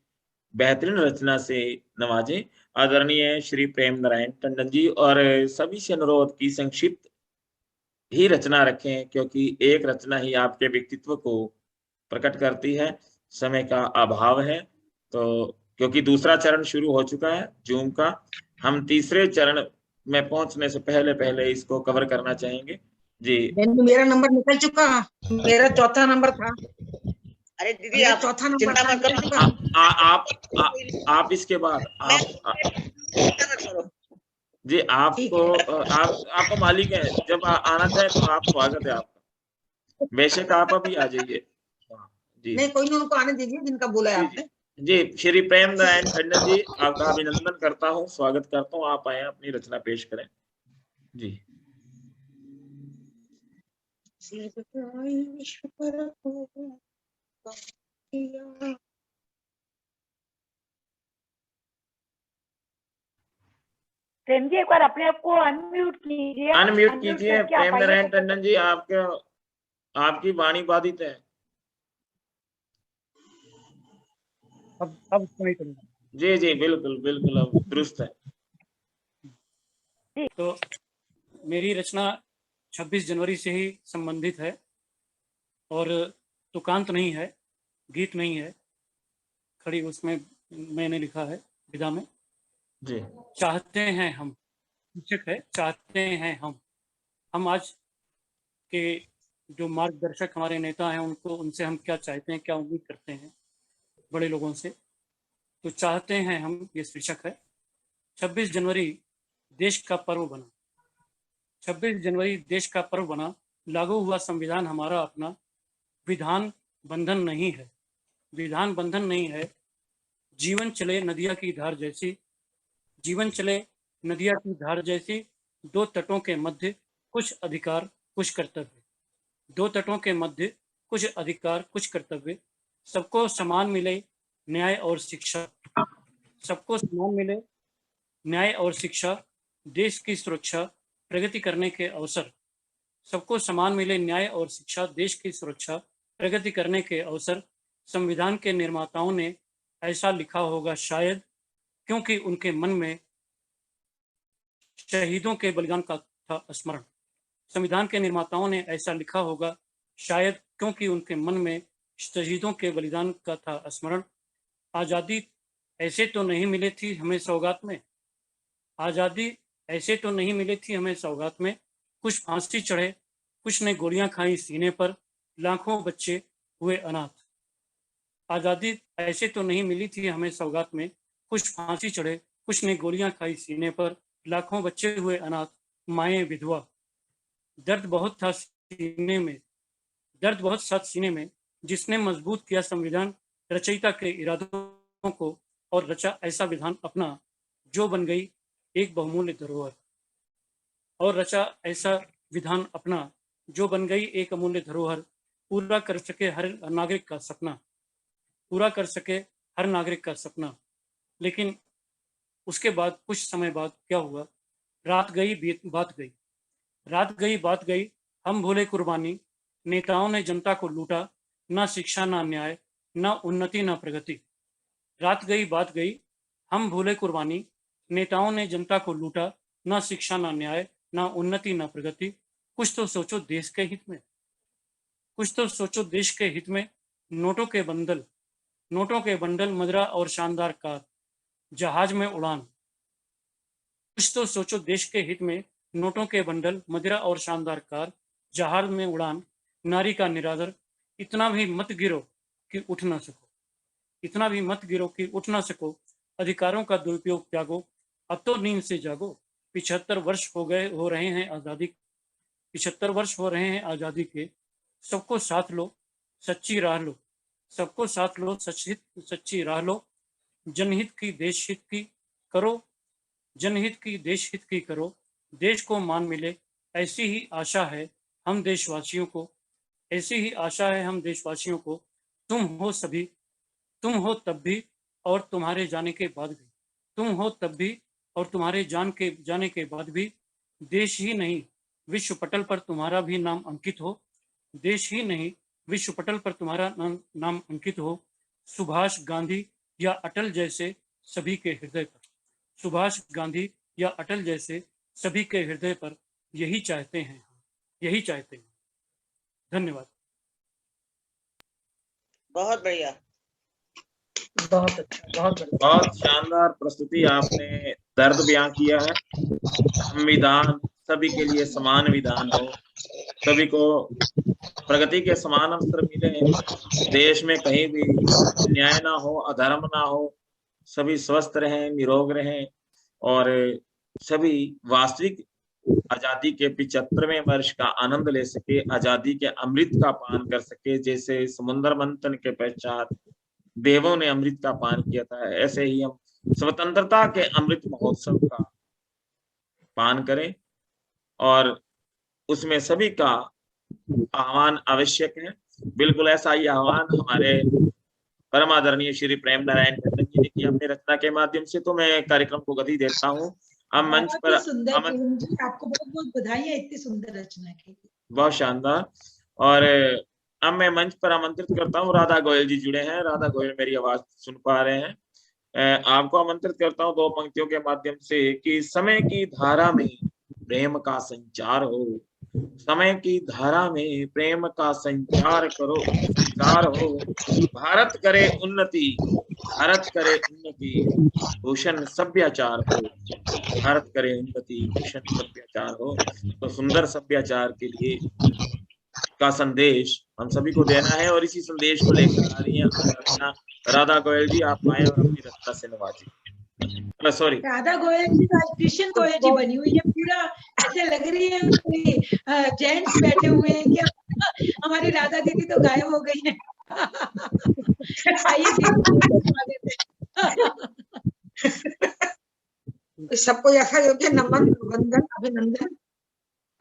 बेहतरीन रचना से नवाजें। आदरणीय श्री प्रेम नारायण टंडन जी, और सभी से अनुरोध की संक्षिप्त ही रचना रखें क्योंकि एक रचना ही आपके व्यक्तित्व को प्रकट करती है। समय का अभाव है तो क्योंकि दूसरा चरण शुरू हो चुका है जूम का, हम तीसरे चरण में पहुंचने से पहले पहले इसको कवर करना चाहेंगे। जी मेरा नंबर निकल चुका, मेरा चौथा नंबर था। अरे दीदी आप चौथा नंबर चिंता मत करो। आप इसके बाद जी आपको आपको मालिक है, जब आना चाहे तो आप स्वागत है आपका। बेशक आप अभी आ जाइए। जी नहीं, कोई नहीं, उनको आने दीजिए जिनका बोला है आपने। जी श्री प्रेम नारायण टंडन जी, आपका अभिनंदन करता हूँ, स्वागत करता हूँ। आप आए अपनी रचना पेश करें। जी प्रेम जी एक बार अपने आप को अनम्यूट कीजिए। अनम्यूट कीजिए करके आप प्रेम आइए नारायण तो- टंडन जी, आपकी वाणी बाधित है। अब सुनाई पड़ेगा। जी जी बिल्कुल बिल्कुल, अब दुरुस्त है। तो मेरी रचना 26 जनवरी से ही संबंधित है और तुकांत नहीं है, गीत नहीं है, खड़ी उसमें मैंने लिखा है विधा में। जी चाहते हैं हम, शीर्षक है चाहते हैं हम आज के जो मार्गदर्शक हमारे नेता हैं उनको, उनसे हम क्या चाहते हैं, क्या उम्मीद करते हैं बड़े लोगों से। तो चाहते हैं हम, ये शीर्षक है। 26 जनवरी देश का पर्व बना, 26 जनवरी देश का पर्व बना, लागू हुआ संविधान हमारा अपना, विधान बंधन नहीं है, विधान बंधन नहीं है, जीवन चले नदिया की धार जैसी, जीवन चले नदिया की धार जैसी, दो तटों के मध्य कुछ अधिकार कुछ कर्तव्य, दो तटों के मध्य कुछ अधिकार कुछ कर्तव्य, सबको समान मिले न्याय और शिक्षा, सबको समान मिले न्याय और शिक्षा, देश की सुरक्षा प्रगति करने के अवसर, सबको समान मिले न्याय और शिक्षा, देश की सुरक्षा प्रगति करने के अवसर। संविधान के निर्माताओं ने ऐसा लिखा होगा शायद, क्योंकि उनके मन में शहीदों के बलिदान का था स्मरण। संविधान के निर्माताओं ने ऐसा लिखा होगा शायद, क्योंकि उनके मन में शहीदों के बलिदान का था स्मरण। आज़ादी ऐसे तो नहीं मिली थी हमें सौगात में, आज़ादी ऐसे तो नहीं मिली थी हमें सौगात में, कुछ फांसी चढ़े कुछ ने गोलियां खाई सीने पर, लाखों बच्चे हुए अनाथ। आज़ादी ऐसे तो नहीं मिली थी हमें सौगात में, कुछ फांसी चढ़े कुछ ने गोलियां खाई सीने पर, लाखों बच्चे हुए अनाथ, माएँ विधवा। दर्द बहुत था सीने में, दर्द बहुत साथ सीने में, जिसने मजबूत किया संविधान रचयिता के इरादों को, और रचा ऐसा विधान अपना जो बन गई एक बहुमूल्य धरोहर, और रचा ऐसा विधान अपना जो बन गई एक अमूल्य धरोहर, पूरा कर सके हर नागरिक का सपना, पूरा कर सके हर नागरिक का सपना। लेकिन उसके बाद कुछ समय बाद क्या हुआ, रात गई बात गई, रात गई बात गई, हम भूले कुर्बानी, नेताओं ने जनता को लूटा, ना शिक्षा ना न्याय ना उन्नति ना प्रगति। रात गई बात गई, हम भूले कुर्बानी, नेताओं ने जनता को लूटा, ना शिक्षा ना न्याय ना उन्नति ना प्रगति। कुछ तो सोचो देश के हित में, कुछ तो सोचो देश के हित में, नोटों के बंडल मदरा और शानदार कार, जहाज में उड़ान। कुछ तो सोचो देश के हित में, नोटों के बंडल मदिरा और शानदार कार, जहाज में उड़ान, नारी का निरादर, इतना भी मत गिरो कि उठ ना सको, इतना भी मत गिरो कि उठ ना सको, अधिकारों का दुरुपयोग त्यागो, अब तो नींद से जागो। 75 वर्ष हो रहे हैं आज़ादी, 75 वर्ष हो रहे हैं आज़ादी के, सबको साथ लो सच्ची राह लो, सबको साथ लो सच्ची राह लो, जनहित की देश हित की करो, जनहित की देश हित की करो, देश को मान मिले ऐसी ही आशा है हम देशवासियों को, ऐसी ही आशा है हम देशवासियों को। तुम हो सभी, तुम हो तब भी और तुम्हारे जाने के बाद भी, तुम हो तब भी और तुम्हारे जाने के बाद भी, देश ही नहीं विश्व पटल पर तुम्हारा भी नाम अंकित हो, देश ही नहीं विश्व पटल पर तुम्हारा नाम अंकित हो। सुभाष गांधी या अटल जैसे सभी के हृदय पर, सुभाष गांधी या अटल जैसे सभी के हृदय पर, यही चाहते हैं, यही चाहते हैं। धन्यवाद। बहुत बढ़िया, बहुत अच्छा, बहुत बढ़िया। बहुत शानदार प्रस्तुति, आपने दर्द बयां किया है। संविधान सभी के लिए समान विधान हो, सभी को प्रगति के समान अवसर मिले, देश में कहीं भी अन्याय ना हो, अधर्म ना हो, सभी स्वस्थ रहें, निरोग रहें और सभी वास्तविक आजादी के 75वें वर्ष का आनंद ले सके, आजादी के अमृत का पान कर सके। जैसे समुद्र मंथन के पश्चात देवों ने अमृत का पान किया था, ऐसे ही हम स्वतंत्रता के अमृत महोत्सव का पान करें और उसमें सभी का आह्वान आवश्यक है। बिल्कुल ऐसा ही आह्वान हमारे परमादरणीय श्री प्रेम नारायण टंडन जी ने किया अपनी रचना के माध्यम से। तो मैं कार्यक्रम को गति देता हूँ अब मंच बहुत पर ही सुंदर अमन, पूनम जी, आपको बहुत बहुत बधाई है इतनी सुंदर रचना के लिए। बहुत शानदार। और अब मैं मंच पर आमंत्रित करता हूँ, राधा गोयल जी जुड़े हैं। राधा गोयल मेरी आवाज सुन पा रहे हैं? आपको आमंत्रित करता हूँ 2 पंक्तियों के माध्यम से कि समय की धारा में प्रेम का संचार हो, समय की धारा में प्रेम का संचार करो, संचार हो। भारत करे उन्नति, भारत करे उन्नति, भूषण सभ्याचार हो, भारत करे उन्नति, भूषण सभ्याचार हो। तो सुंदर सभ्याचार के लिए का संदेश हम सभी को देना है, और इसी संदेश को लेकर आ रही है राधा गोयल जी। आप आए और अपनी रचना से नवाजिए। सॉरी, राधा गोयल जी तो आज कृष्ण गोयल जी बनी हुई है, पूरा ऐसे लग रही है कोई जेंट्स बैठे हुए हैं क्या। हमारी राधा दीदी तो गायब हो गई है। आइए सबको यथा योग्य नमन, वंदन, अभिनंदन।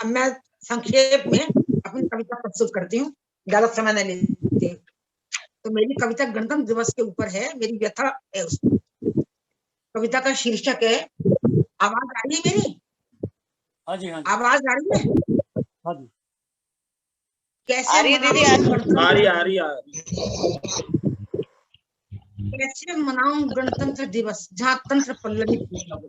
अब मैं संक्षेप में अपनी कविता प्रस्तुत करती हूँ, ज्यादा समय नहीं लेती। तो मेरी कविता गणतंत्र दिवस के ऊपर है, मेरी व्यथा है उस कविता का शीर्षक है, आवाज आ रही है मेरी? हाँ जी, हाँ जी, आवाज आ रही है? हाँ जी। कैसे मनाऊं आ रही कैसे मनाऊं गणतंत्र दिवस जहाँ तंत्र पल्लवित होता हो?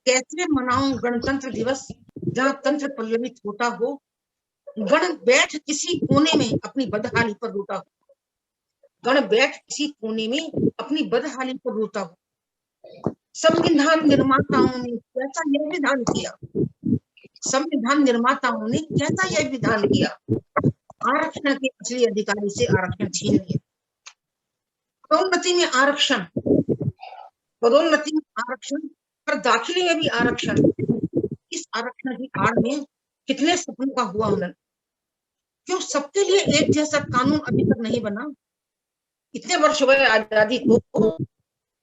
कैसे मनाऊं गणतंत्र दिवस जहाँ तंत्र पल्लवित होता हो? गण बैठ किसी कोने में अपनी बदहाली पर रोता हो, गण बैठ किसी कोने में अपनी बदहाली पर रोता हो। संविधान निर्माताओं ने कैसा यह विधान किया, संविधान निर्माताओं ने कैसा यह विधान किया, आरक्षण के असली अधिकारी से आरक्षण छीन लिया। पदोन्नति में आरक्षण, पदोन्नति में आरक्षण, पर दाखिले में भी आरक्षण। इस आरक्षण की आड़ में कितने सपनों का हुआ हनन। क्यों सबके लिए एक जैसा कानून अभी तक नहीं बना? इतने वर्ष हुए आजादी को,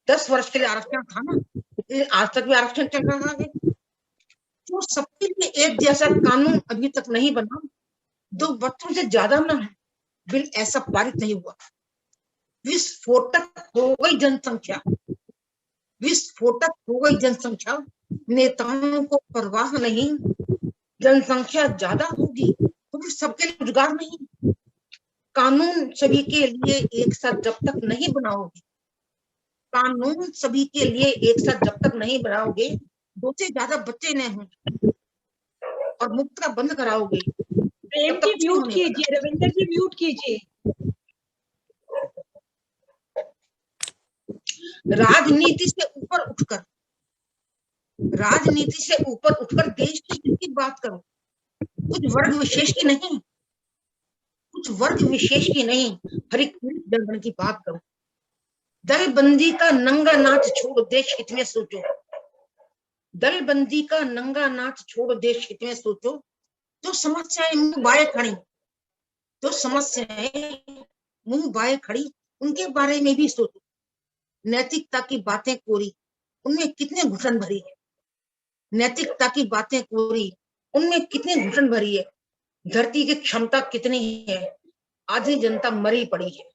10 वर्ष के लिए आरक्षण था ना, आज तक भी आरक्षण चल रहा है। क्यों सबके लिए एक जैसा कानून अभी तक नहीं बना? 2 बच्चों से ज्यादा ना है, बिल ऐसा पारित नहीं हुआ। विस्फोटक हो गई जनसंख्या, विस्फोटक हो गई जनसंख्या, नेताओं को परवाह नहीं। जनसंख्या ज्यादा होगी तो फिर सबके लिए रोजगार नहीं। कानून सभी के लिए एक साथ जब तक नहीं बनाओगे, कानून सभी के लिए एक साथ जब तक नहीं बनाओगे, 2 से ज्यादा बच्चे न हों और मुफ्त का बंद कराओगे। प्रेम जी म्यूट कीजिए, रविंदर जी म्यूट कीजिए। राजनीति से ऊपर उठकर, राजनीति से ऊपर उठकर देश के हित की बात करो। कुछ वर्ग विशेष की नहीं, कुछ वर्ग विशेष की नहीं, हर एक जनगण की बात करो। दलबंदी का नंगा नाच छोड़ देश हित में सोचो, दलबंदी का नंगा नाच छोड़ देश हित में सोचो। जो समस्याएं मुंह बाए खड़ी, जो समस्याएं मुंह बाए खड़ी, उनके बारे में भी सोचो। नैतिकता की बातें कोरी, उनमें कितने घुटन भरी है। नैतिकता की बातें कोरी, उनमें कितने घुटन भरी है। धरती की क्षमता कितनी है, आधी जनता मरी पड़ी है।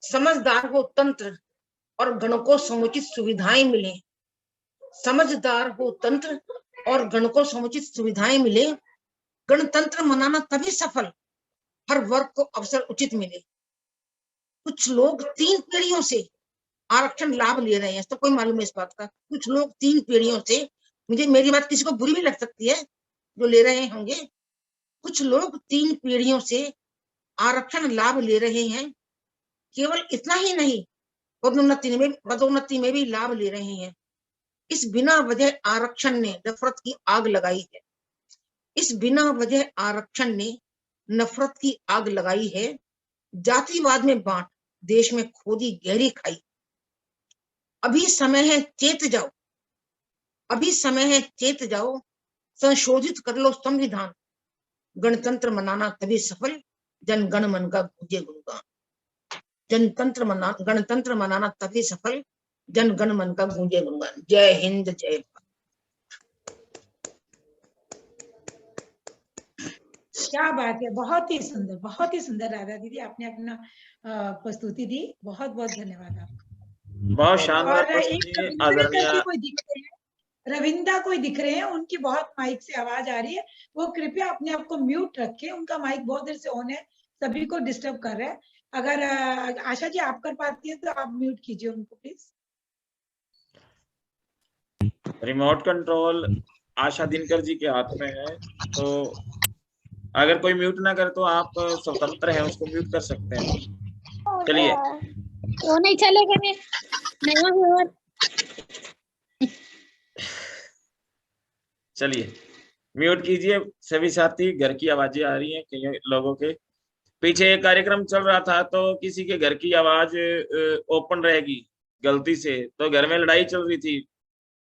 समझदार हो तंत्र और गण को समुचित सुविधाएं मिले, समझदार हो तंत्र और गण को समुचित सुविधाएं मिले। गणतंत्र मनाना तभी सफल, हर वर्ग को अवसर उचित मिले। कुछ लोग 3 पीढ़ियों से आरक्षण लाभ ले रहे हैं, तो कोई मालूम है इस बात का? कुछ लोग 3 पीढ़ियों से, मुझे मेरी बात किसी को बुरी भी लग सकती है जो ले रहे होंगे, कुछ लोग 3 पीढ़ियों से आरक्षण लाभ ले रहे हैं। केवल इतना ही नहीं, पदोन्नति में भी लाभ ले रहे हैं। इस बिना वजह आरक्षण ने नफरत की आग लगाई है, इस बिना वजह आरक्षण ने नफरत की आग लगाई है। जातिवाद में बांट देश में खोदी गहरी खाई। अभी समय है चेत जाओ, अभी समय है चेत जाओ, संशोधित कर लो संविधान। गणतंत्र मनाना तभी सफल, जन गण मन का गूंजे गुणगान। गणतंत्र मनाना तभी सफल, जन गण मन का गूंजे गुणगान। जय हिंद, जय भारत। क्या बात है, बहुत ही सुंदर, बहुत ही सुंदर राधा दीदी, आपने अपना प्रस्तुति दी। बहुत बहुत धन्यवाद आपका। बहुत शानदार और एक आदरणीय। कोई दिखते हैं रविंदा कोई दिख रहे हैं, उनकी बहुत माइक से आवाज आ रही है, वो कृपया अपने आप को म्यूट रखें, उनका माइक बहुत देर से ऑन है, सभी को डिस्टर्ब कर रहा है। अगर आशा जी आप कर पाती है तो आप म्यूट कीजिए उनको प्लीज। रिमोट कंट्रोल आशा दिनकर जी के हाथ में है, तो अगर कोई म्यूट ना करे तो आप स्वतंत्र हैं, उसको म्यूट कर सकते हैं। चलिए, वो नहीं चलेगा। नहीं चलिए म्यूट कीजिए सभी साथी। घर की आवाजें आ रही हैं कई लोगों के पीछे। एक कार्यक्रम चल रहा था तो किसी के घर की आवाज ओपन रहेगी गलती से, तो घर में लड़ाई चल रही थी।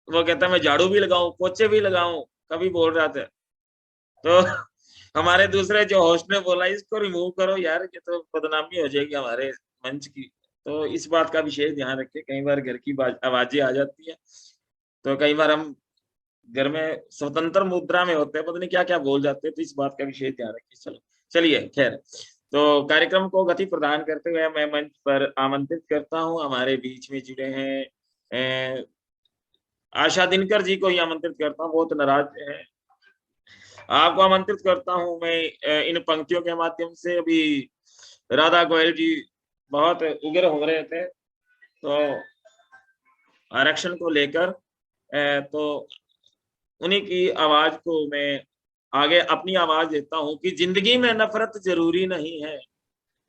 वो कहता मैं झाड़ू भी लगाऊं, पोछे भी लगाऊं, कभी बोल रहा था। तो हमारे दूसरे जो होस्ट ने बोला इसको रिमूव करो यार, ये तो बदनामी हो जाएगी हमारे मंच की। तो इस बात का विशेष ध्यान रखें, कई बार घर की आवाजें आ जाती है, तो कई बार हम घर में स्वतंत्र मुद्रा में होते हैं, पता नहीं क्या क्या बोल जाते हैं, तो इस बात का विशेष ध्यान रखिए। चलो चलिए, खैर, तो कार्यक्रम को गति प्रदान करते हुए मैं मंच पर आमंत्रित करता हूँ, हमारे बीच में जुड़े हैं आशा दिनकर जी को ही आमंत्रित करता हूँ, बहुत नाराज है। आपको आमंत्रित करता हूँ मैं इन पंक्तियों के माध्यम से। अभी राधा गोयल जी बहुत उग्र हो रहे थे तो आरक्षण को लेकर, तो उन्हीं की आवाज को मैं आगे अपनी आवाज देता हूँ कि जिंदगी में नफरत जरूरी नहीं है,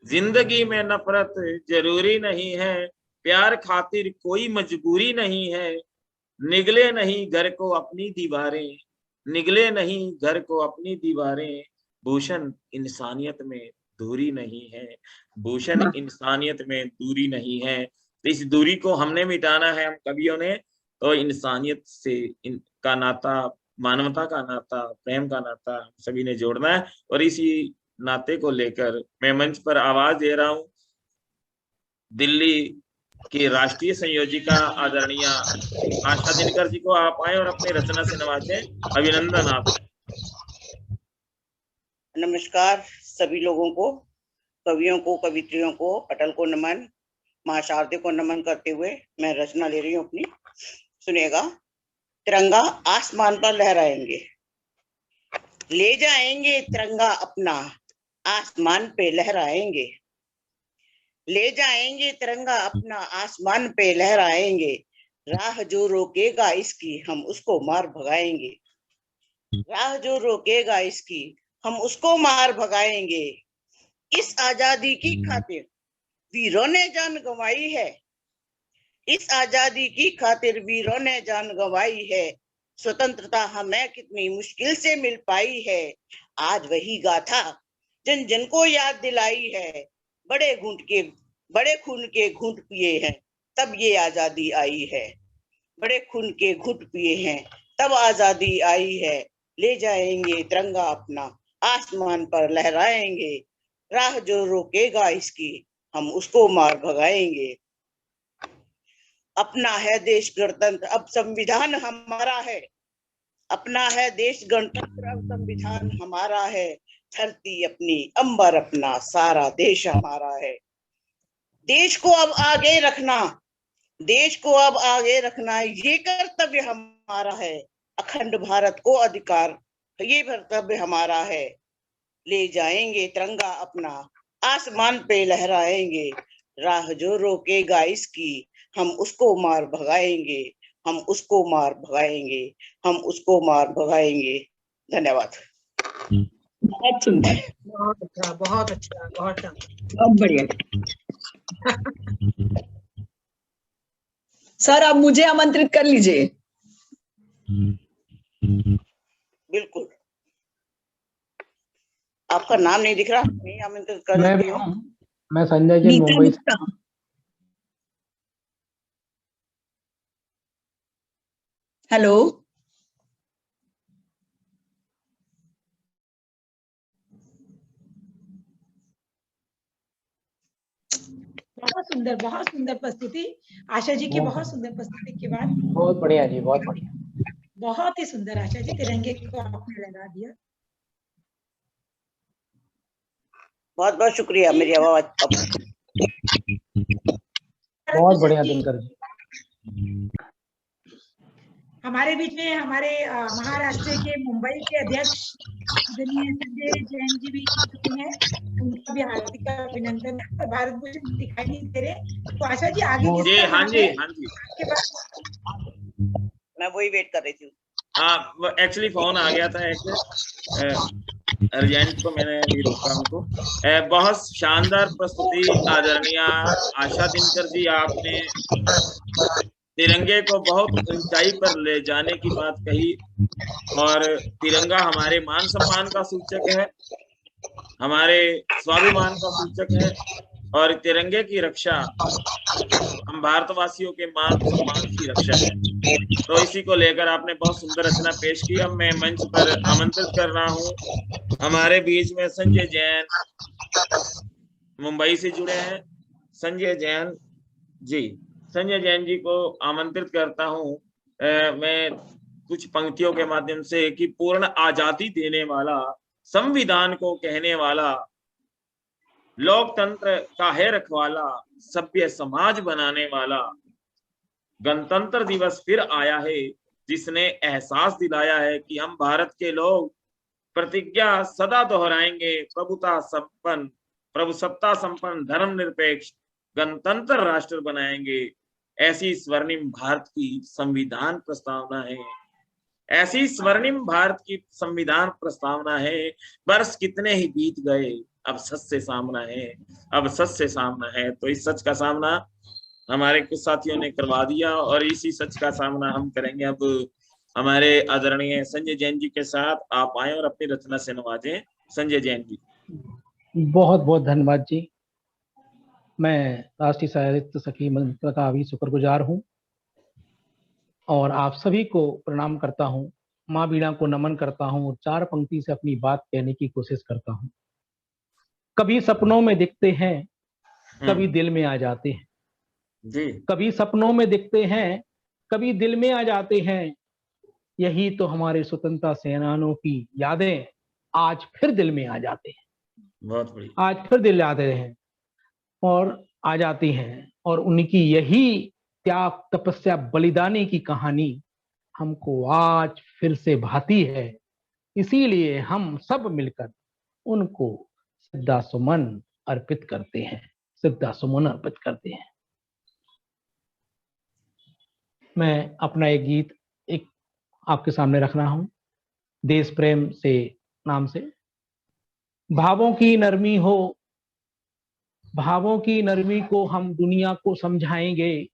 जिंदगी में नफरत जरूरी नहीं है, प्यार खातिर कोई मजबूरी नहीं है, निगले नहीं घर को अपनी दीवारें, निगले नहीं घर को अपनी दीवारें, भूषण इंसानियत में दूरी नहीं है, भूषण इंसानियत में दूरी नहीं है। तो इस दूरी को हमने मिटाना है, हम कवियों ने, तो इंसानियत से का नाता, मानवता का नाता, प्रेम का नाता सभी ने जोड़ना है। और इसी नाते को लेकर मैं मंच पर आवाज दे रहा हूँ दिल्ली की राष्ट्रीय संयोजिका आदरणीय आशा दिनकर जी को। आप आए और अपनी रचना से नवाजें। अभिनंदन आप। नमस्कार सभी लोगों को, कवियों को, कवित्रियों को, पटल को नमन, मां शारदे को नमन करते हुए मैं रचना ले रही हूँ अपनी, सुनिएगा। तिरंगा आसमान पर लहराएंगे, ले जाएंगे तिरंगा अपना, आसमान पे लहराएंगे, ले जाएंगे तिरंगा अपना, आसमान पे लहराएंगे, राह जो रोकेगा इसकी हम उसको मार भगाएंगे, राह जो रोकेगा इसकी हम उसको मार भगाएंगे। इस आजादी की खातिर वीरों ने जान गंवाई है, इस आजादी की खातिर वीरों ने जान गंवाई है, स्वतंत्रता हमें कितनी मुश्किल से मिल पाई है, आज वही गाथा जन जन को याद दिलाई है, बड़े खून के घूंट पिए हैं तब ये आजादी आई है, बड़े खून के घूंट पिए हैं तब आजादी आई है, ले जाएंगे तिरंगा अपना, आसमान पर लहराएंगे, राह जो रोकेगा इसकी हम उसको मार भगाएंगे। अपना है देश गणतंत्र अब संविधान हमारा है, अपना है देश गणतंत्र अब संविधान हमारा है, धरती अपनी अंबर अपना सारा देश हमारा है, देश को अब आगे रखना, देश को अब आगे रखना ये कर्तव्य हमारा है, अखंड भारत को अधिकार ये कर्तव्य हमारा है, ले जाएंगे तिरंगा अपना, आसमान पे लहराएंगे, राह जो रोकेगा इसकी हम उसको मार भगाएंगे, हम उसको मार भगाएंगे, हम उसको मार भगाएंगे। धन्यवाद। बहुत सुंदर, बहुत अच्छा, बहुत अच्छा, बहुत बढ़िया। सर आप मुझे आमंत्रित कर लीजिए। बिल्कुल, आपका नाम नहीं दिख रहा, नहीं आमंत्रित कर लेती हूँ। मैं संजय जी मुंबई से। हेलो, बहुत सुंदर प्रस्तुति आशा जी की, बहुत सुंदर प्रस्तुति के बाद बहुत बढ़िया जी, बहुत बढ़िया, बहुत ही सुंदर आशा जी, तिरंगे को आपने लगा दिया। बहुत बहुत शुक्रिया मेरी आवाज। बहुत बढ़िया दिनकर जी। हमारे बीच में हमारे महाराष्ट्र के मुंबई के अध्यक्ष आदरणीय संजय जैन जी भी जुड़ चुके हैं, उनका भी हार्दिक अभिनंदन है। भारत भूषण दिखाई नहीं दे रहे, तो आशा जी आगे जी किसका हाँ नाम जी है हाँ जी आपके पास? मैं वही वेट कर रही थी। हाँ, एक्चुअली फोन आ गया था एक अर्जेंट, तो मैंने भी रोका उनको। बहुत शानदार प्रस्तुति आदरणीय आशा दिनकर जी, आपने तिरंगे को बहुत ऊंचाई पर ले जाने की बात कही। और तिरंगा हमारे मान सम्मान का सूचक है, हमारे स्वाभिमान का सूचक है, और तिरंगे की रक्षा हम भारतवासियों के मान सम्मान की रक्षा है। तो इसी को लेकर आपने बहुत सुंदर रचना पेश की। अब मैं मंच पर आमंत्रित कर रहा हूँ हमारे बीच में संजय जैन, मुंबई से जुड़े हैं। संजय जैन जी, संजय जैन जी को आमंत्रित करता हूँ मैं कुछ पंक्तियों के माध्यम से कि पूर्ण आजादी देने वाला, संविधान को कहने वाला, लोकतंत्र का है रखवाला, सभ्य समाज बनाने वाला, गणतंत्र दिवस फिर आया है जिसने एहसास दिलाया है कि हम भारत के लोग प्रतिज्ञा सदा दोहराएंगे, प्रभुसत्ता संपन्न, धर्मनिरपेक्ष, गणतंत्र राष्ट्र बनाएंगे। ऐसी स्वर्णिम भारत की संविधान प्रस्तावना है, ऐसी स्वर्णिम भारत की संविधान प्रस्तावना है। वर्ष कितने ही बीत गए, अब सच से सामना है, अब सच से सामना है। तो इस सच का सामना हमारे कुछ साथियों ने करवा दिया, और इसी सच का सामना हम करेंगे अब हमारे आदरणीय संजय जैन जी के साथ। आप आए और अपनी रचना से नवाजें। संजय जैन जी। बहुत बहुत धन्यवाद जी। मैं राष्ट्रीय साहित्य सखी मंच का भी शुक्रगुजार हूँ और आप सभी को प्रणाम करता हूँ, माँ बीणा को नमन करता हूँ और चार पंक्ति से अपनी बात कहने की कोशिश करता हूँ। कभी सपनों में दिखते हैं, कभी दिल में आ जाते हैं जी। कभी सपनों में दिखते हैं, कभी दिल में आ जाते हैं। यही तो हमारे स्वतंत्रता सेनानियों की यादें आज फिर दिल में आ जाते हैं। बहुत बढ़िया। आज फिर दिल आते हैं और आ जाती हैं, और उनकी यही त्याग, तपस्या, बलिदानी की कहानी हमको आज फिर से भाती है। इसीलिए हम सब मिलकर उनको श्रद्धासुमन अर्पित करते हैं, श्रद्धासुमन अर्पित करते हैं। मैं अपना एक गीत आपके सामने रख रहा हूं, देश प्रेम से नाम से। भावों की नरमी हो, भावों की नरमी को हम दुनिया को समझाएंगे,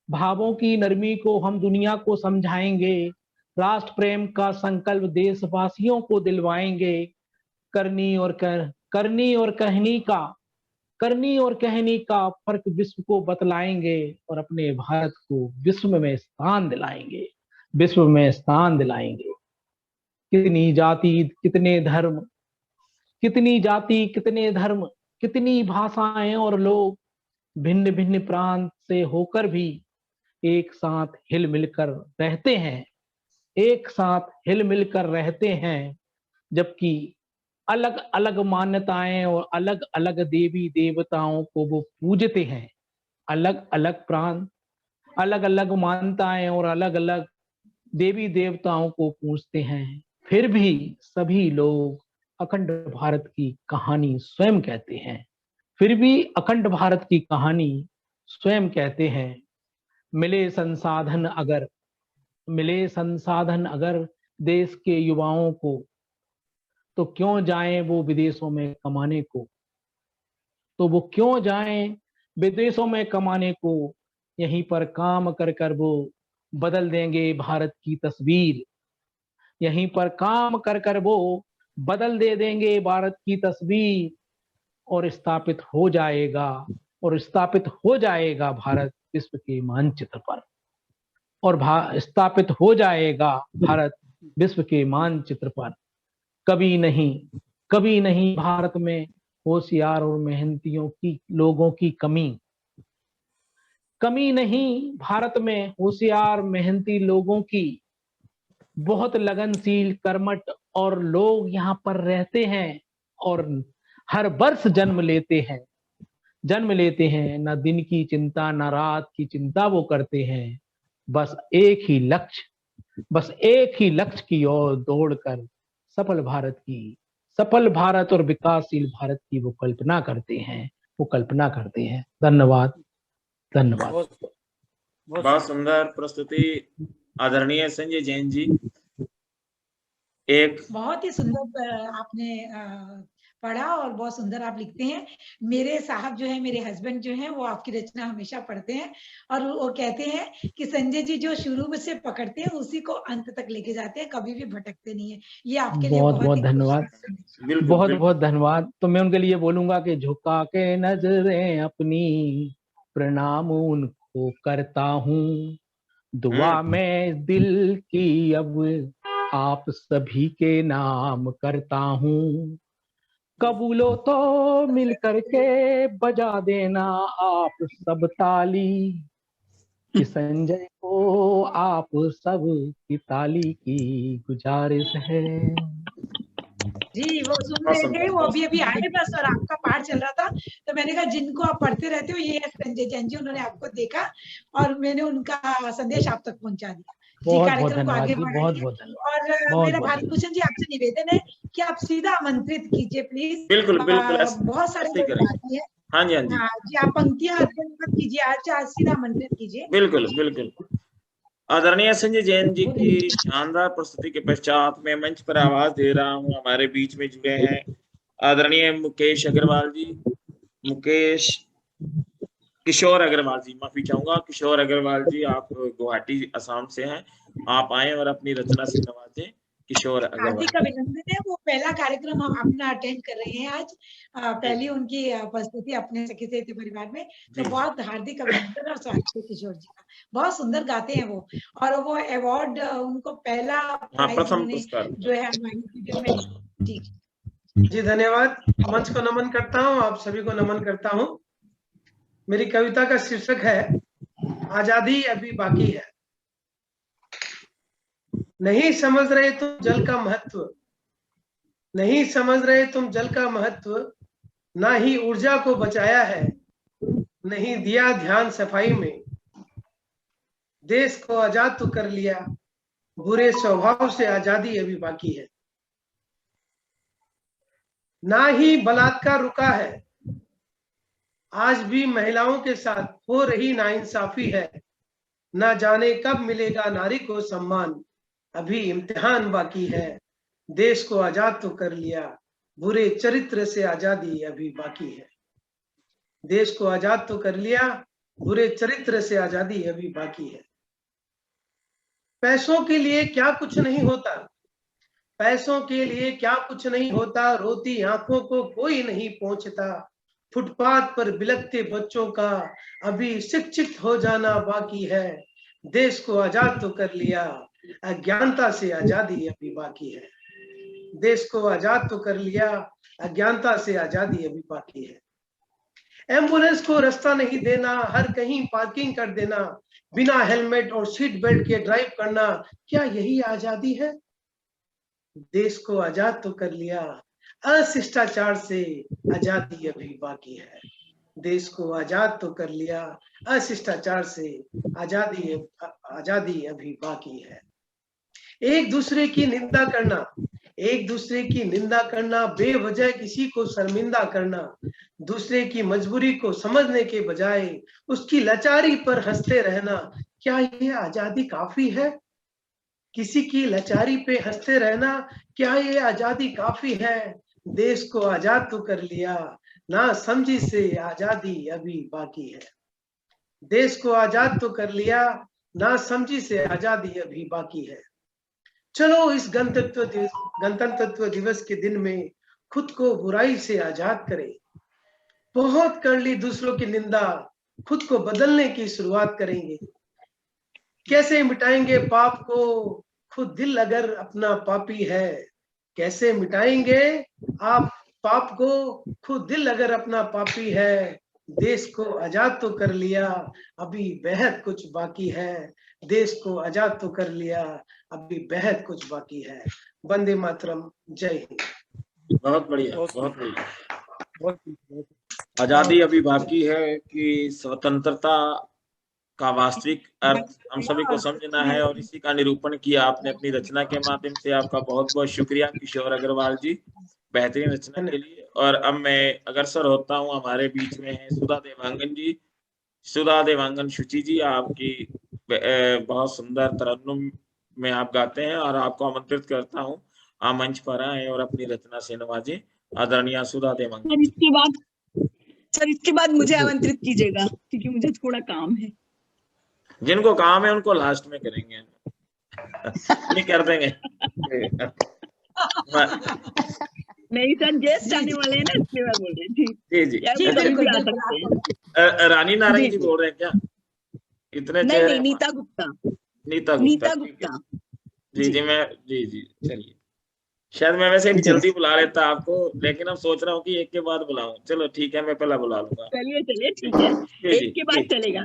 भावों की नरमी को हम दुनिया को समझाएंगे। राष्ट्र प्रेम का संकल्प देशवासियों को दिलवाएंगे। करनी और कहनी का फर्क विश्व को बतलाएंगे और अपने भारत को विश्व में स्थान दिलाएंगे, विश्व में स्थान दिलाएंगे। कितनी जाति कितने धर्म, कितनी जाति कितने धर्म, कितनी भाषाएं और लोग, भिन्न भिन्न प्रांत से होकर भी एक साथ हिल मिलकर रहते हैं, एक साथ हिल मिलकर रहते हैं। जबकि अलग अलग मान्यताएं और अलग अलग देवी देवताओं को वो पूजते हैं। अलग अलग प्रांत, अलग अलग मान्यताएं और अलग अलग देवी देवताओं को पूजते हैं, फिर भी सभी लोग अखंड भारत की कहानी स्वयं कहते हैं। फिर भी अखंड भारत की कहानी स्वयं कहते हैं। मिले संसाधन अगर देश के युवाओं को, तो क्यों जाएं वो विदेशों में कमाने को, तो वो क्यों जाएं विदेशों में कमाने को। यहीं पर काम कर कर वो बदल देंगे भारत की तस्वीर, यहीं पर काम कर कर वो बदल दे देंगे भारत की तस्वीर, और स्थापित हो जाएगा भारत विश्व के मानचित्र पर, और स्थापित हो जाएगा भारत विश्व के मानचित्र पर। कभी नहीं भारत में होशियार और मेहनतियों की लोगों की कमी नहीं भारत में होशियार मेहनती लोगों की। बहुत लगनशील, कर्मठ और लोग यहाँ पर रहते हैं और हर वर्ष जन्म लेते हैं। न दिन की चिंता न रात की चिंता वो करते हैं। बस एक ही लक्ष्य, बस एक ही लक्ष्य की ओर दौड़कर सफल भारत और विकासशील भारत की वो कल्पना करते हैं। धन्यवाद। बहुत सुंदर प्रस्तुति आदरणीय संजय जैन जी। एक बहुत ही सुंदर आपने पढ़ा और बहुत सुंदर आप लिखते हैं। मेरे साहब जो है, मेरे हस्बैंड जो हैं, वो आपकी रचना हमेशा पढ़ते हैं और वो कहते हैं कि संजय जी जो शुरू से पकड़ते हैं उसी को अंत तक लेके जाते हैं, कभी भी भटकते नहीं है। ये आपके लिए बहुत धन्यवाद। बहुत धन्यवाद। तो मैं उनके लिए बोलूंगा कि झुका के नजरें अपनी प्रणाम उनको करता हूँ, दुआ मैं दिल की अब आप सभी के नाम करता हूँ। कबूलो तो मिल करके बजा देना आप सब ताली, कि संजय को आप सब की ताली की गुजारिश है। जी वो सुन रहे थे, वो अभी आए बस और आपका पाठ चल रहा था, तो मैंने कहा जिनको आप पढ़ते रहते हो ये है संजय जैन जी, उन्होंने आपको देखा और मैंने उनका संदेश आप तक पहुंचा दिया। जी कार्यक्रम को आगे बढ़ाइए। और मेरा भारत भूषण जी आपसे निवेदन है कि आप सीधा आमंत्रित कीजिए प्लीज। बिल्कुल बहुत सारे लोग आते हैं। हाँ जी जी आप पंक्तियां अर्पण मत कीजिए, आज सीधा आमंत्रित कीजिए। बिल्कुल। आदरणीय संजय जैन जी की शानदार प्रस्तुति के पश्चात मैं मंच पर आवाज दे रहा हूँ। हमारे बीच में जुड़े हैं आदरणीय मुकेश अग्रवाल जी, किशोर अग्रवाल जी, माफी चाहूंगा, किशोर अग्रवाल जी, आप गुवाहाटी असम से हैं। आप आए और अपनी रचना से नवाजें। किशोर अग्रवाल, हार्दिक अभिनंदन है। वो पहला कार्यक्रम हम अपना अटेंड कर रहे हैं आज, पहली उनकी उपस्थिति अपने सखी साहित्य परिवार में, तो बहुत हार्दिक अभिनंदन और स्वागत है किशोर जी का। बहुत सुंदर गाते हैं वो, और वो अवार्ड उनको पहला प्रथम पुरस्कार जो है जी धन्यवाद। मंच को नमन करता हूँ, आप सभी को नमन करता हूँ। मेरी कविता का शीर्षक है आजादी अभी बाकी है। नहीं समझ रहे तुम जल का महत्व, नहीं समझ रहे तुम जल का महत्व, ना ही ऊर्जा को बचाया है, नहीं दिया ध्यान सफाई में। देश को आजाद तो कर लिया, बुरे स्वभाव से आजादी अभी बाकी है। ना ही बलात्कार रुका है, आज भी महिलाओं के साथ हो रही नाइंसाफी है। ना जाने कब मिलेगा नारी को सम्मान, अभी इम्तिहान बाकी है। देश को आजाद तो कर लिया, बुरे चरित्र से आजादी अभी बाकी है। देश को आजाद तो कर लिया, बुरे चरित्र से आजादी अभी बाकी है। पैसों के लिए क्या कुछ नहीं होता, पैसों के लिए क्या कुछ नहीं होता, रोती आंखों को कोई नहीं पहुंचता। फुटपाथ पर बिलखते बच्चों का अभी शिक्षित हो जाना बाकी है। देश को आजाद तो कर लिया, अज्ञानता से आजादी अभी बाकी है। देश को आजाद तो कर लिया, अज्ञानता से आजादी अभी बाकी है। एम्बुलेंस को रास्ता नहीं देना, हर कहीं पार्किंग कर देना, बिना हेलमेट और सीट बेल्ट के ड्राइव करना, क्या यही आजादी है? देश को आजाद तो कर लिया, अशिष्टाचार से आजादी अभी बाकी है। देश को आजाद तो कर लिया, अशिष्टाचार से आजादी अभी बाकी है। एक दूसरे की निंदा करना, एक दूसरे की निंदा करना, बेवजह किसी को शर्मिंदा करना, दूसरे की मजबूरी को समझने के बजाय उसकी लाचारी पर हंसते रहना, क्या ये आजादी काफी है? किसी की लाचारी पे हंसते रहना, क्या ये आजादी काफी है? देश को आजाद तो कर लिया, ना समझी से आजादी अभी बाकी है। देश को आजाद तो कर लिया, ना समझी से आजादी अभी बाकी है। चलो इस गणतंत्र दिवस के दिन में खुद को बुराई से आजाद करें। बहुत कर ली दूसरों की निंदा, खुद को बदलने की शुरुआत करेंगे। कैसे मिटाएंगे पाप को, खुद दिल अगर अपना पापी है। कैसे मिटाएंगे आप पाप को, खुद दिल अगर अपना पापी है। देश को आजाद तो कर लिया, अभी बेहद कुछ बाकी है। देश को आजाद तो कर लिया, अभी बेहद कुछ बाकी है। वंदे मातरम, जय हिंद। बहुत बढ़िया, बहुत बढ़िया। आजादी अभी बाकी है कि स्वतंत्रता का वास्तविक अर्थ हम सभी को समझना है और इसी का निरूपण किया आपने अपनी रचना के माध्यम से। आपका बहुत बहुत शुक्रिया किशोर अग्रवाल जी, बेहतरीन रचना के लिए। और अब मैं अग्रसर होता हूँ, हमारे बीच में है सुधा देवांगन जी। सुधा देवांगन शुचि जी, आपकी बहुत सुंदर तरन्नुम में आप गाते हैं और आपको आमंत्रित करता हूँ आप मंच पर आए और अपनी रचना से नवाजें। आदरणीय सुधा देवांगन। सर इसके बाद मुझे आमंत्रित कीजिएगा क्योंकि मुझे थोड़ा काम है। जिनको काम है उनको लास्ट में करेंगे। नहीं कर देंगे। नहीं सर, गेस्ट आने वाले हैं ना, इसलिए मैं बोल रही थी। जी जी यार कभी भी आ सकते हैं। रानी नारंग जी बोल रहे हैं क्या? इतने नहीं नहीं, नीता गुप्ता। नीता नीता गुप्ता। गुप्ता। जी जी मैं जी चलिए। शायद मैं वैसे भी जल्दी बुला लेता आपको, लेकिन अब सोच रहा हूँ कि एक के बाद बुलाऊं। चलो ठीक है, मैं पहला बुला लूंगा। चलिए चलिए ठीक है, एक के बाद चलेगा।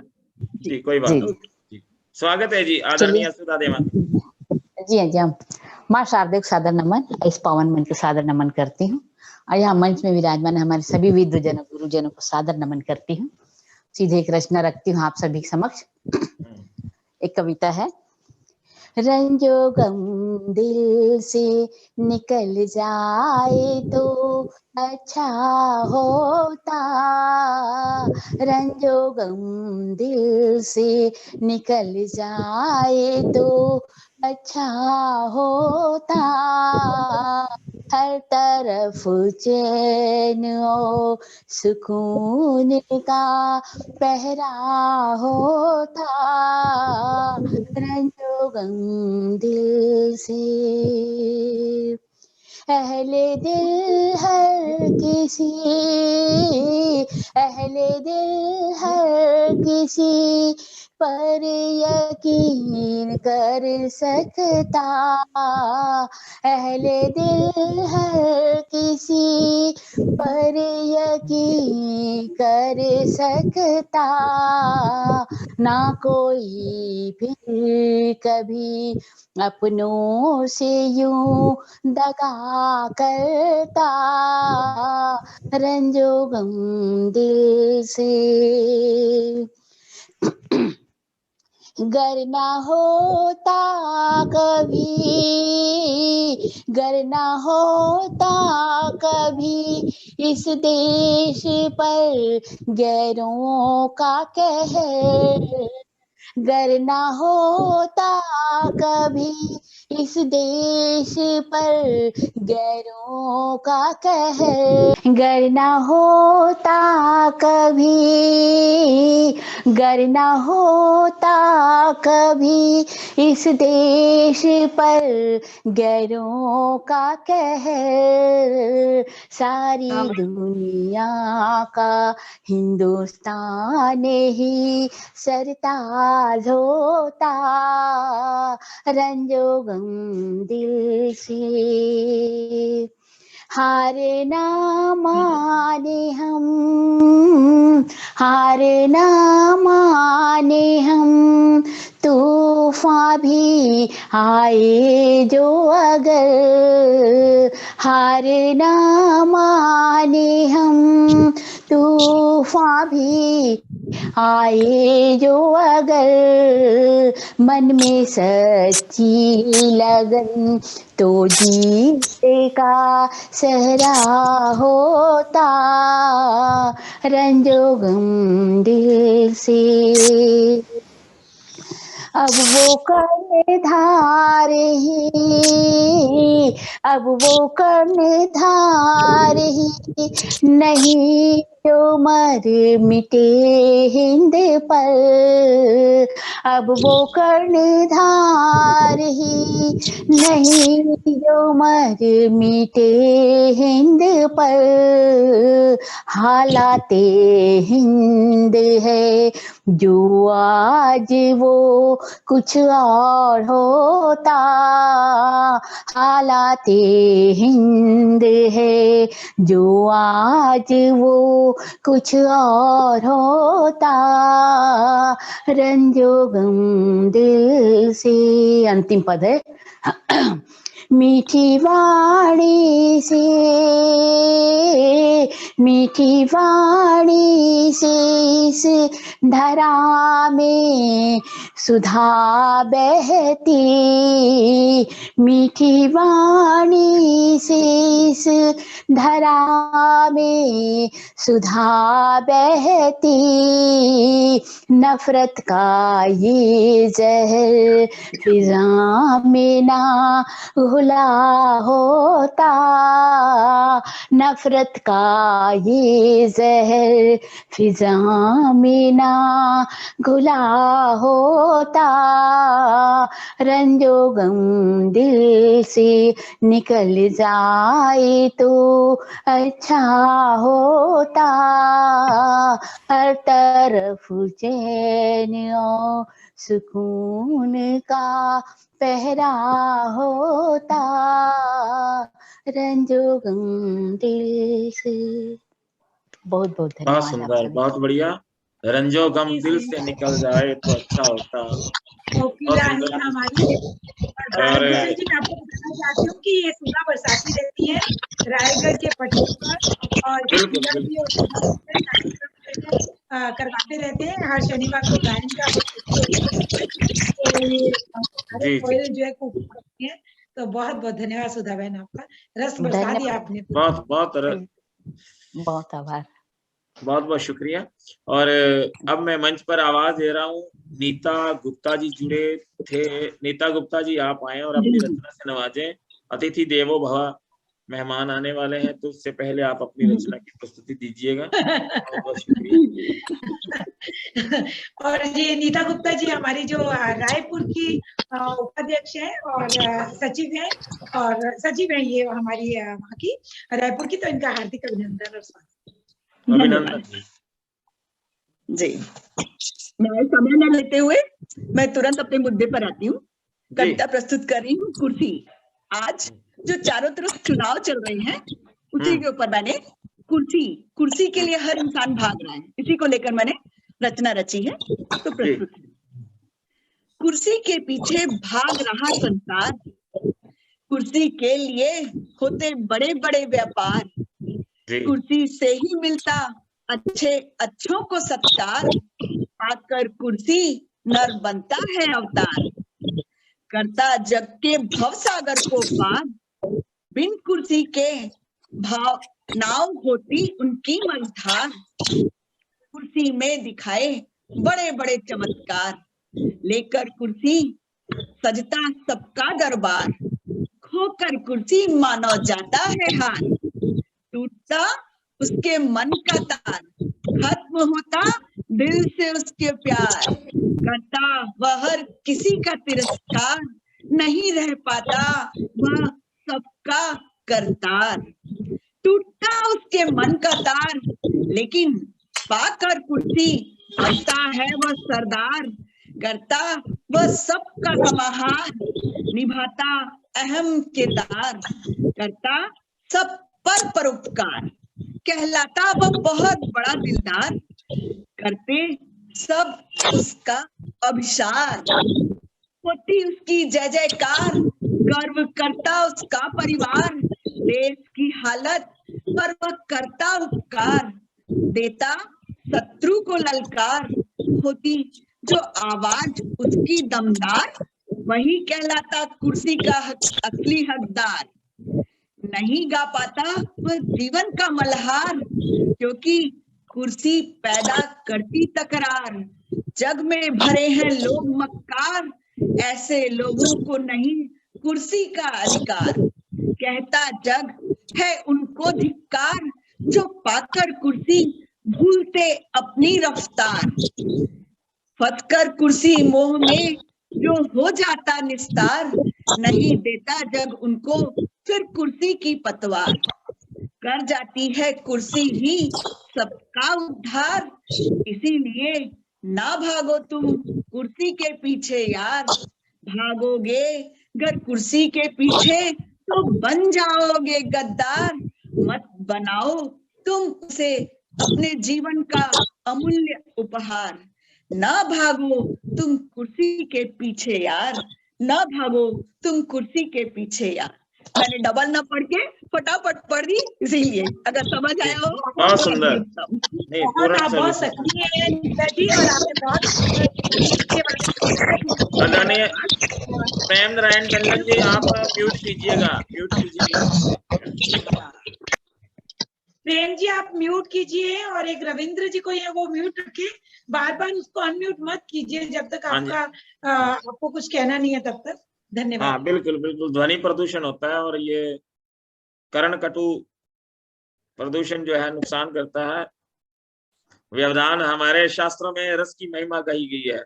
जी कोई बात नहीं। स्वागत है जी आदरणीय सुधा देवांगन। जी हाँ, माँ शारदा को सादर नमन। इस पावन मंच को सादर नमन करती हूँ और यहाँ मंच में विराजमान हमारे सभी विद्वजनों गुरुजनों को सादर नमन करती हूँ। सीधे एक रचना रखती हूँ आप सभी के समक्ष। एक कविता है। रंजो गम दिल से निकल जाए तो अच्छा होता, रंजो गम दिल से निकल जाए तो अच्छा होता, हर तरफ चैन और सुकून का पहरा होता, रंजो गम दिल से। अहले दिल हर किसी, अहले दिल हर किसी पर यकीन कर सकता, अहले दिल हर किसी पर यकीन कर सकता, ना कोई फिर कभी अपनों से यूं दगा करता, रंजो गम दिल से। गर ना होता कभी, गर ना होता कभी इस देश पर गैरों का कहर, गर ना होता कभी इस देश पर गैरों का कहर, गर ना होता कभी, गर ना होता कभी इस देश पर गैरों का कहर, सारी दुनिया का हिंदुस्तान ही सरताज होता, रंजो गम दिल से। हार ना माने हम, हार ना माने हम, तूफान भी आए जो अगर, हार ना माने हम, तूफान भी आए जो अगर, मन में सच्ची लगन तो जीते का सहरा होता, रंजो गम दिल से। अब वो कर्णधार ही, अब वो कर्णधार ही नहीं जो मर मिटे हिंद पर, अब वो कर्णधार ही नहीं जो मर मिटे हिंद पर, हालाते हिंद है जो आज वो कुछ और होता, हालाते हिंद है जो आज वो कुछ और होता, रंजो गम दिल से। अंतिम पद है। मीठी वाणी से, मीठी वाणी से इस धरा में सुधा बहती, मीठी वाणी से इस धरा में सुधा बहती, नफरत का ये जहर फिजा में ना घुला होता, नफरत का ये जहर फिजा में ना घुला होता, रंजो गम दिल से निकल जाए तो अच्छा होता, हर तरफ चैन और सुकून का पहरा होता, रंजो गम दिल से। बहुत बहुत धन्यवाद। बहुत सुंदर, बहुत बढ़िया। रंजो गम दिल से निकल जाए तो अच्छा होता। हमारी जी, मैं आपको बताना चाहती हूँ कि ये सुधा बरसाती रहती है रायगढ़ के पटना पर, और करवाते रहते हैं हर शनिवार को गायन का। कोयल जो है करती है। तो बहुत बहुत धन्यवाद सुधा बहन, आपका रस बरसा दिया आपने। बहुत बहुत आभार, बहुत बहुत शुक्रिया। और अब मैं मंच पर आवाज दे रहा हूँ, नीता गुप्ता जी जुड़े थे। नीता गुप्ता जी आप आए और अपनी रचना से नवाजें। अतिथि देवो भव, मेहमान आने वाले हैं, तो उससे पहले आप अपनी रचना की प्रस्तुति दीजिएगा। बहुत बहुत शुक्रिया। और ये नीता गुप्ता जी हमारी जो रायपुर की उपाध्यक्ष है और सचिव है, और सचिव है ये हमारी वहाँ की रायपुर की, तो इनका हार्दिक अभिनंदन और स्वागत। अभिनंदन जी। मैं समय न लेते हुए मैं तुरंत अपने मुद्दे पर आती हूँ। कविता प्रस्तुत कर रही हूँ कुर्सी। आज जो चारों तरफ चुनाव चल रहे हैं उसी के ऊपर मैंने कुर्सी के लिए हर इंसान भाग रहा है, इसी को लेकर मैंने रचना रची है, तो प्रस्तुत है। कुर्सी के पीछे भाग रहा संसार, कुर्सी के लिए होते बड़े बड़े व्यापार, कुर्सी से ही मिलता अच्छों को सत्कार, पाकर कुर्सी नर बनता है अवतार, करता जग के भवसागर को पार, बिन कुर्सी के भाव नाव होती उनकी मझधार, कुर्सी में दिखाए बड़े बड़े चमत्कार, लेकर कुर्सी सजता सबका दरबार, खोकर कुर्सी मानो जाता है हार, टूटता उसके मन का तार, खत्म होता दिल से उसके प्यार, करता वह हर किसी का तिरस्कार, नहीं रह पाता वह सबका करतार, टूटता उसके मन का तार, लेकिन पाकर कुर्सी बनता है वह सरदार, करता वह सबका समाहार, निभाता अहम किरदार, करता सब पर परोपकार, कहलाता वह बहुत बड़ा दिलदार, करते सब उसका अभिसार, होती उसकी जय जयकार, गर्व करता उसका परिवार, देश की हालत पर वह करता उपकार, देता शत्रु को ललकार, होती जो आवाज उसकी दमदार, वही कहलाता कुर्सी का असली हकदार, नहीं गा पाता वह जीवन का मल्हार, क्योंकि कुर्सी पैदा करती तकरार, जग में भरे हैं लोग मक्कार, ऐसे लोगों को नहीं कुर्सी का अधिकार, कहता जग है उनको धिक्कार, जो पाकर कुर्सी भूलते अपनी रफ्तार, फतकर कुर्सी मोह में जो हो जाता निस्तार, नहीं देता जग उनको फिर कुर्सी की पतवार, कर जाती है कुर्सी ही सबका उद्धार, इसीलिए ना भागो तुम कुर्सी के पीछे यार, भागोगे अगर कुर्सी के पीछे तो बन जाओगे गद्दार, मत बनाओ तुम उसे अपने जीवन का अमूल्य उपहार, ना भागो तुम कुर्सी के पीछे यार, ना भागो तुम कुर्सी के पीछे यार। मैंने डबल ना पढ़ के फटाफट पढ़ दी, इसीलिए अगर समझ आया हो बहुत सुंदर। नहीं, बहुत आप बहुत सभी सक्रिय हैं नीता जी, और आपने बहुत आदरणीय प्रेम नारायण टंडन जी, आप म्यूट कीजिएगा, म्यूट कीजिए। प्रेम जी आप म्यूट कीजिए, और एक रविंद्र जी को है वो म्यूट रखिए, बार बार उसको अनम्यूट मत कीजिए जब तक आपको कुछ कहना नहीं है तब तक। धन्यवाद। हाँ बिल्कुल बिल्कुल, ध्वनि प्रदूषण होता है और ये कर्णकटु प्रदूषण जो है नुकसान करता है। व्यवधान हमारे शास्त्रों में रस की महिमा कही गई है,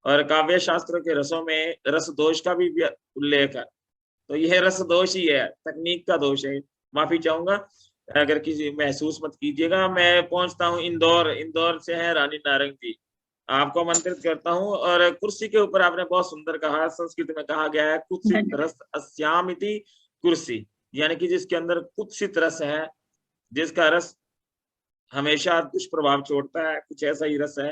और काव्य शास्त्र के रसों में रस दोष का भी उल्लेख है। तो यह रस दोष ही है, तकनीक का दोष है। माफी चाहूंगा अगर किसी महसूस मत कीजिएगा। मैं पहुंचता हूं इंदौर। इंदौर से है रानी नारंग जी, आपको आमंत्रित करता हूं। और कुर्सी के ऊपर आपने बहुत सुंदर कहा, संस्कृत में कहा गया है कुत्सित रस अस्यामिति कुर्सी, यानी कि जिसके अंदर कुत्सित रस है, जिसका रस हमेशा दुष्प्रभाव छोड़ता है, कुछ ऐसा ही रस है।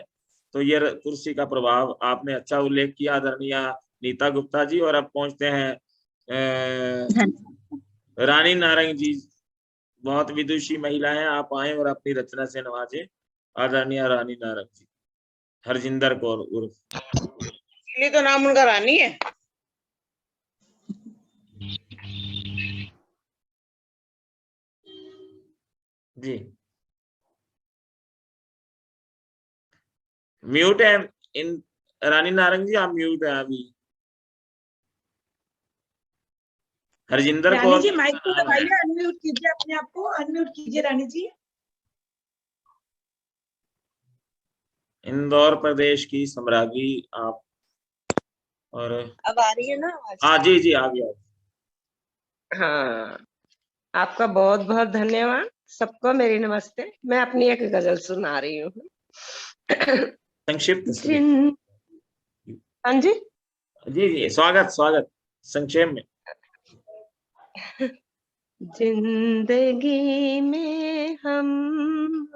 तो ये कुर्सी का प्रभाव आपने अच्छा उल्लेख किया आदरणीय नीता गुप्ता जी। और अब पहुंचते हैं रानी नारंग जी, बहुत विदुषी महिला है। आप आए और अपनी रचना से नवाजे आदरणीय रानी नारंग जी। हरजिंदर कौर उर्फ, इसलिए तो नाम उनका रानी है। जी म्यूट है इन रानी नारंग जी, आप म्यूट है अभी। हरजिंदर रानी कौर जी माइक को दबाइए, अनम्यूट कीजिए अपने आप को, अनम्यूट कीजिए रानी जी। इंदौर प्रदेश की सम्राज्ञी आप। और अब आ रही है ना आवाज? हाँ जी जी, आ गया। हाँ, आपका बहुत बहुत धन्यवाद। सबको मेरी नमस्ते। मैं अपनी एक गजल सुना रही हूँ। संक्षिप्त। हाँ जी जी जी, स्वागत स्वागत, संक्षेप में। जिंदगी में हम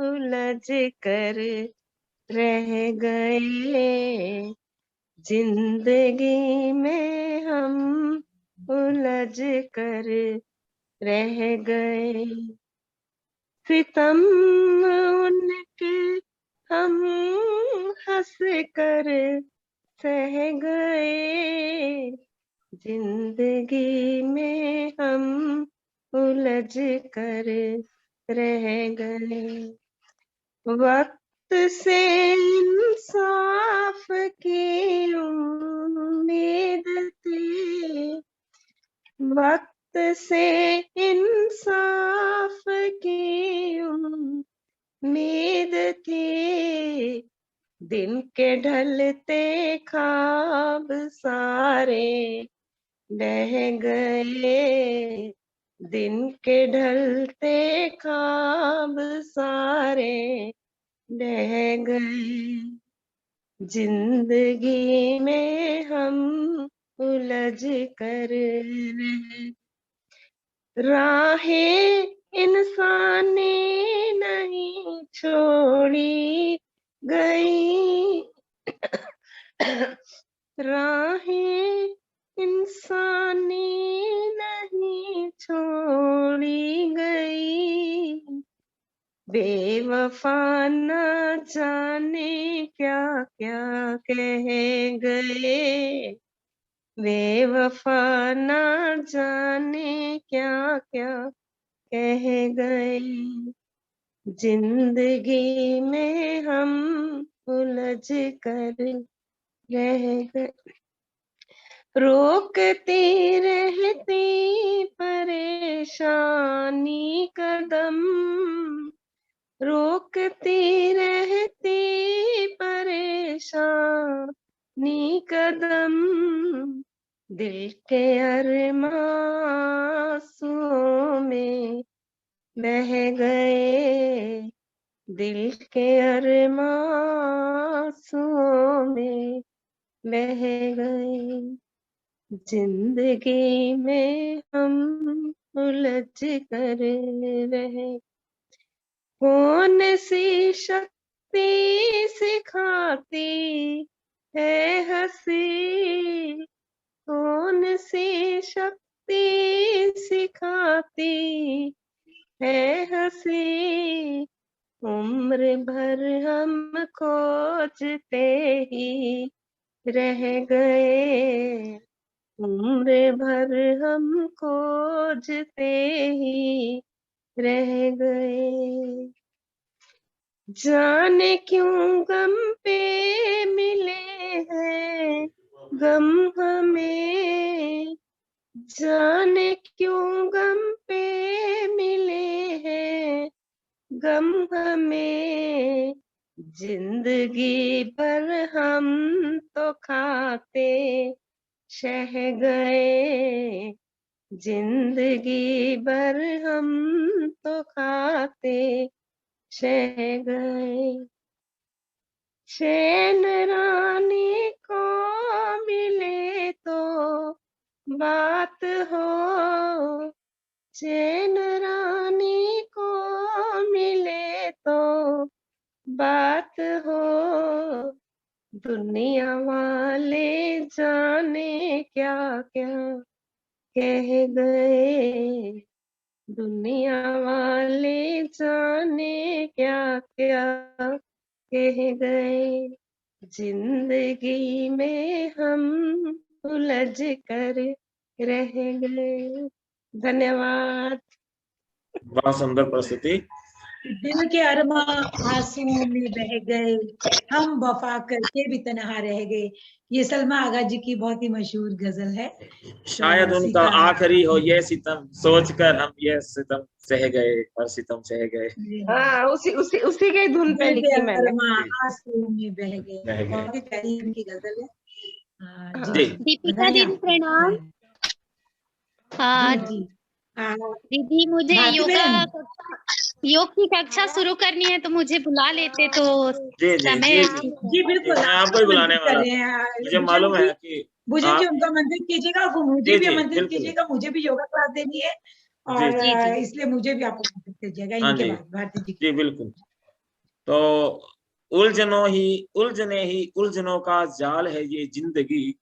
उलझ कर रह गए, जिंदगी में हम उलझ कर रह गए, सितम उनके हम हंस कर सह गए, जिंदगी में हम उलझ कर रह गए, वक्त से इंसाफ की उम्मीद थी, वक्त से इंसाफ की उम्मीद थी, दिन के ढलते ख्वाब सारे ढह गए, दिन के ढलते ख्वाब सारे ढह गए, जिंदगी में हम उलझ कर रहे, राहें इंसानी नहीं छोड़ी गई, राहें इंसानी नहीं छोड़ी गई, बेवफा न जाने क्या क्या कह गए, बेवफा न जाने क्या क्या कह गए, जिंदगी में हम उलझ कर रह गए, रोकती रहती परेशानी कदम, रोकती रहती परेशानी कदम, दिल के अरमासों में बह गए, दिल के अरमासों में बह गए, जिंदगी में हम उलझ कर रहे, कौन सी शक्ति सिखाती है हंसी, कौन सी शक्ति सिखाती है हंसी, उम्र भर हम खोजते ही रह गए, उम्र भर हम खोजते ही रह गए। जाने क्यों गम पे मिले हैं गम हमें, जाने क्यों गम पे मिले हैं गम हमें, जिंदगी भर हम तो खाते शह गए, जिंदगी भर हम तो खाते शह गए। चैन रानी को मिले तो बात हो, चैन रानी को मिले तो बात हो, दुनिया वाले जाने क्या क्या कह गए, दुनिया वाले जाने क्या क्या कह गए, जिंदगी में हम उलझ कर रह गए। धन्यवाद। बहुत सुंदर प्रस्तुति। दिल के अरमा आंसुओं में बह गए, हम वफा करके भी तन्हा रह गए। ये सलमा आगा जी की बहुत ही मशहूर गजल है। शायद तो उनका आखिरी हो ये सितम, सोचकर हम ये सितम सह गए और सितम सह गए। हाँ, उसी के धुन पे दिल के लिखी मैंने। अरमा आंसुओं में बह गए, बह गए। बहुत ही प्यारी उनकी गजल है। हाँ, जी। दीपिका दीदी प्रणाम। हाँ जी जी। दीदी मुझे योग की कक्षा शुरू करनी है तो मुझे बुला लेते तो जी जी समय जी जी बिल्कुल, मैं आपको ही बुलाने वाला कर रहे हैं। मुझे मालूम है कि भूषण जी आप उनको आमंत्रित कीजिएगा, वो मुझे जी भी जी आमंत्रित बिल्कुल कीजिएगा, मुझे भी योगा क्लास देनी है जी और जी इसलिए मुझे भी आपको आमंत्रित कीजिएगा हाँ इनके जी बाद भारती जी। जी बिल्कुल। तो उलझने ही उलझनों का जाल है ये जिंदगी,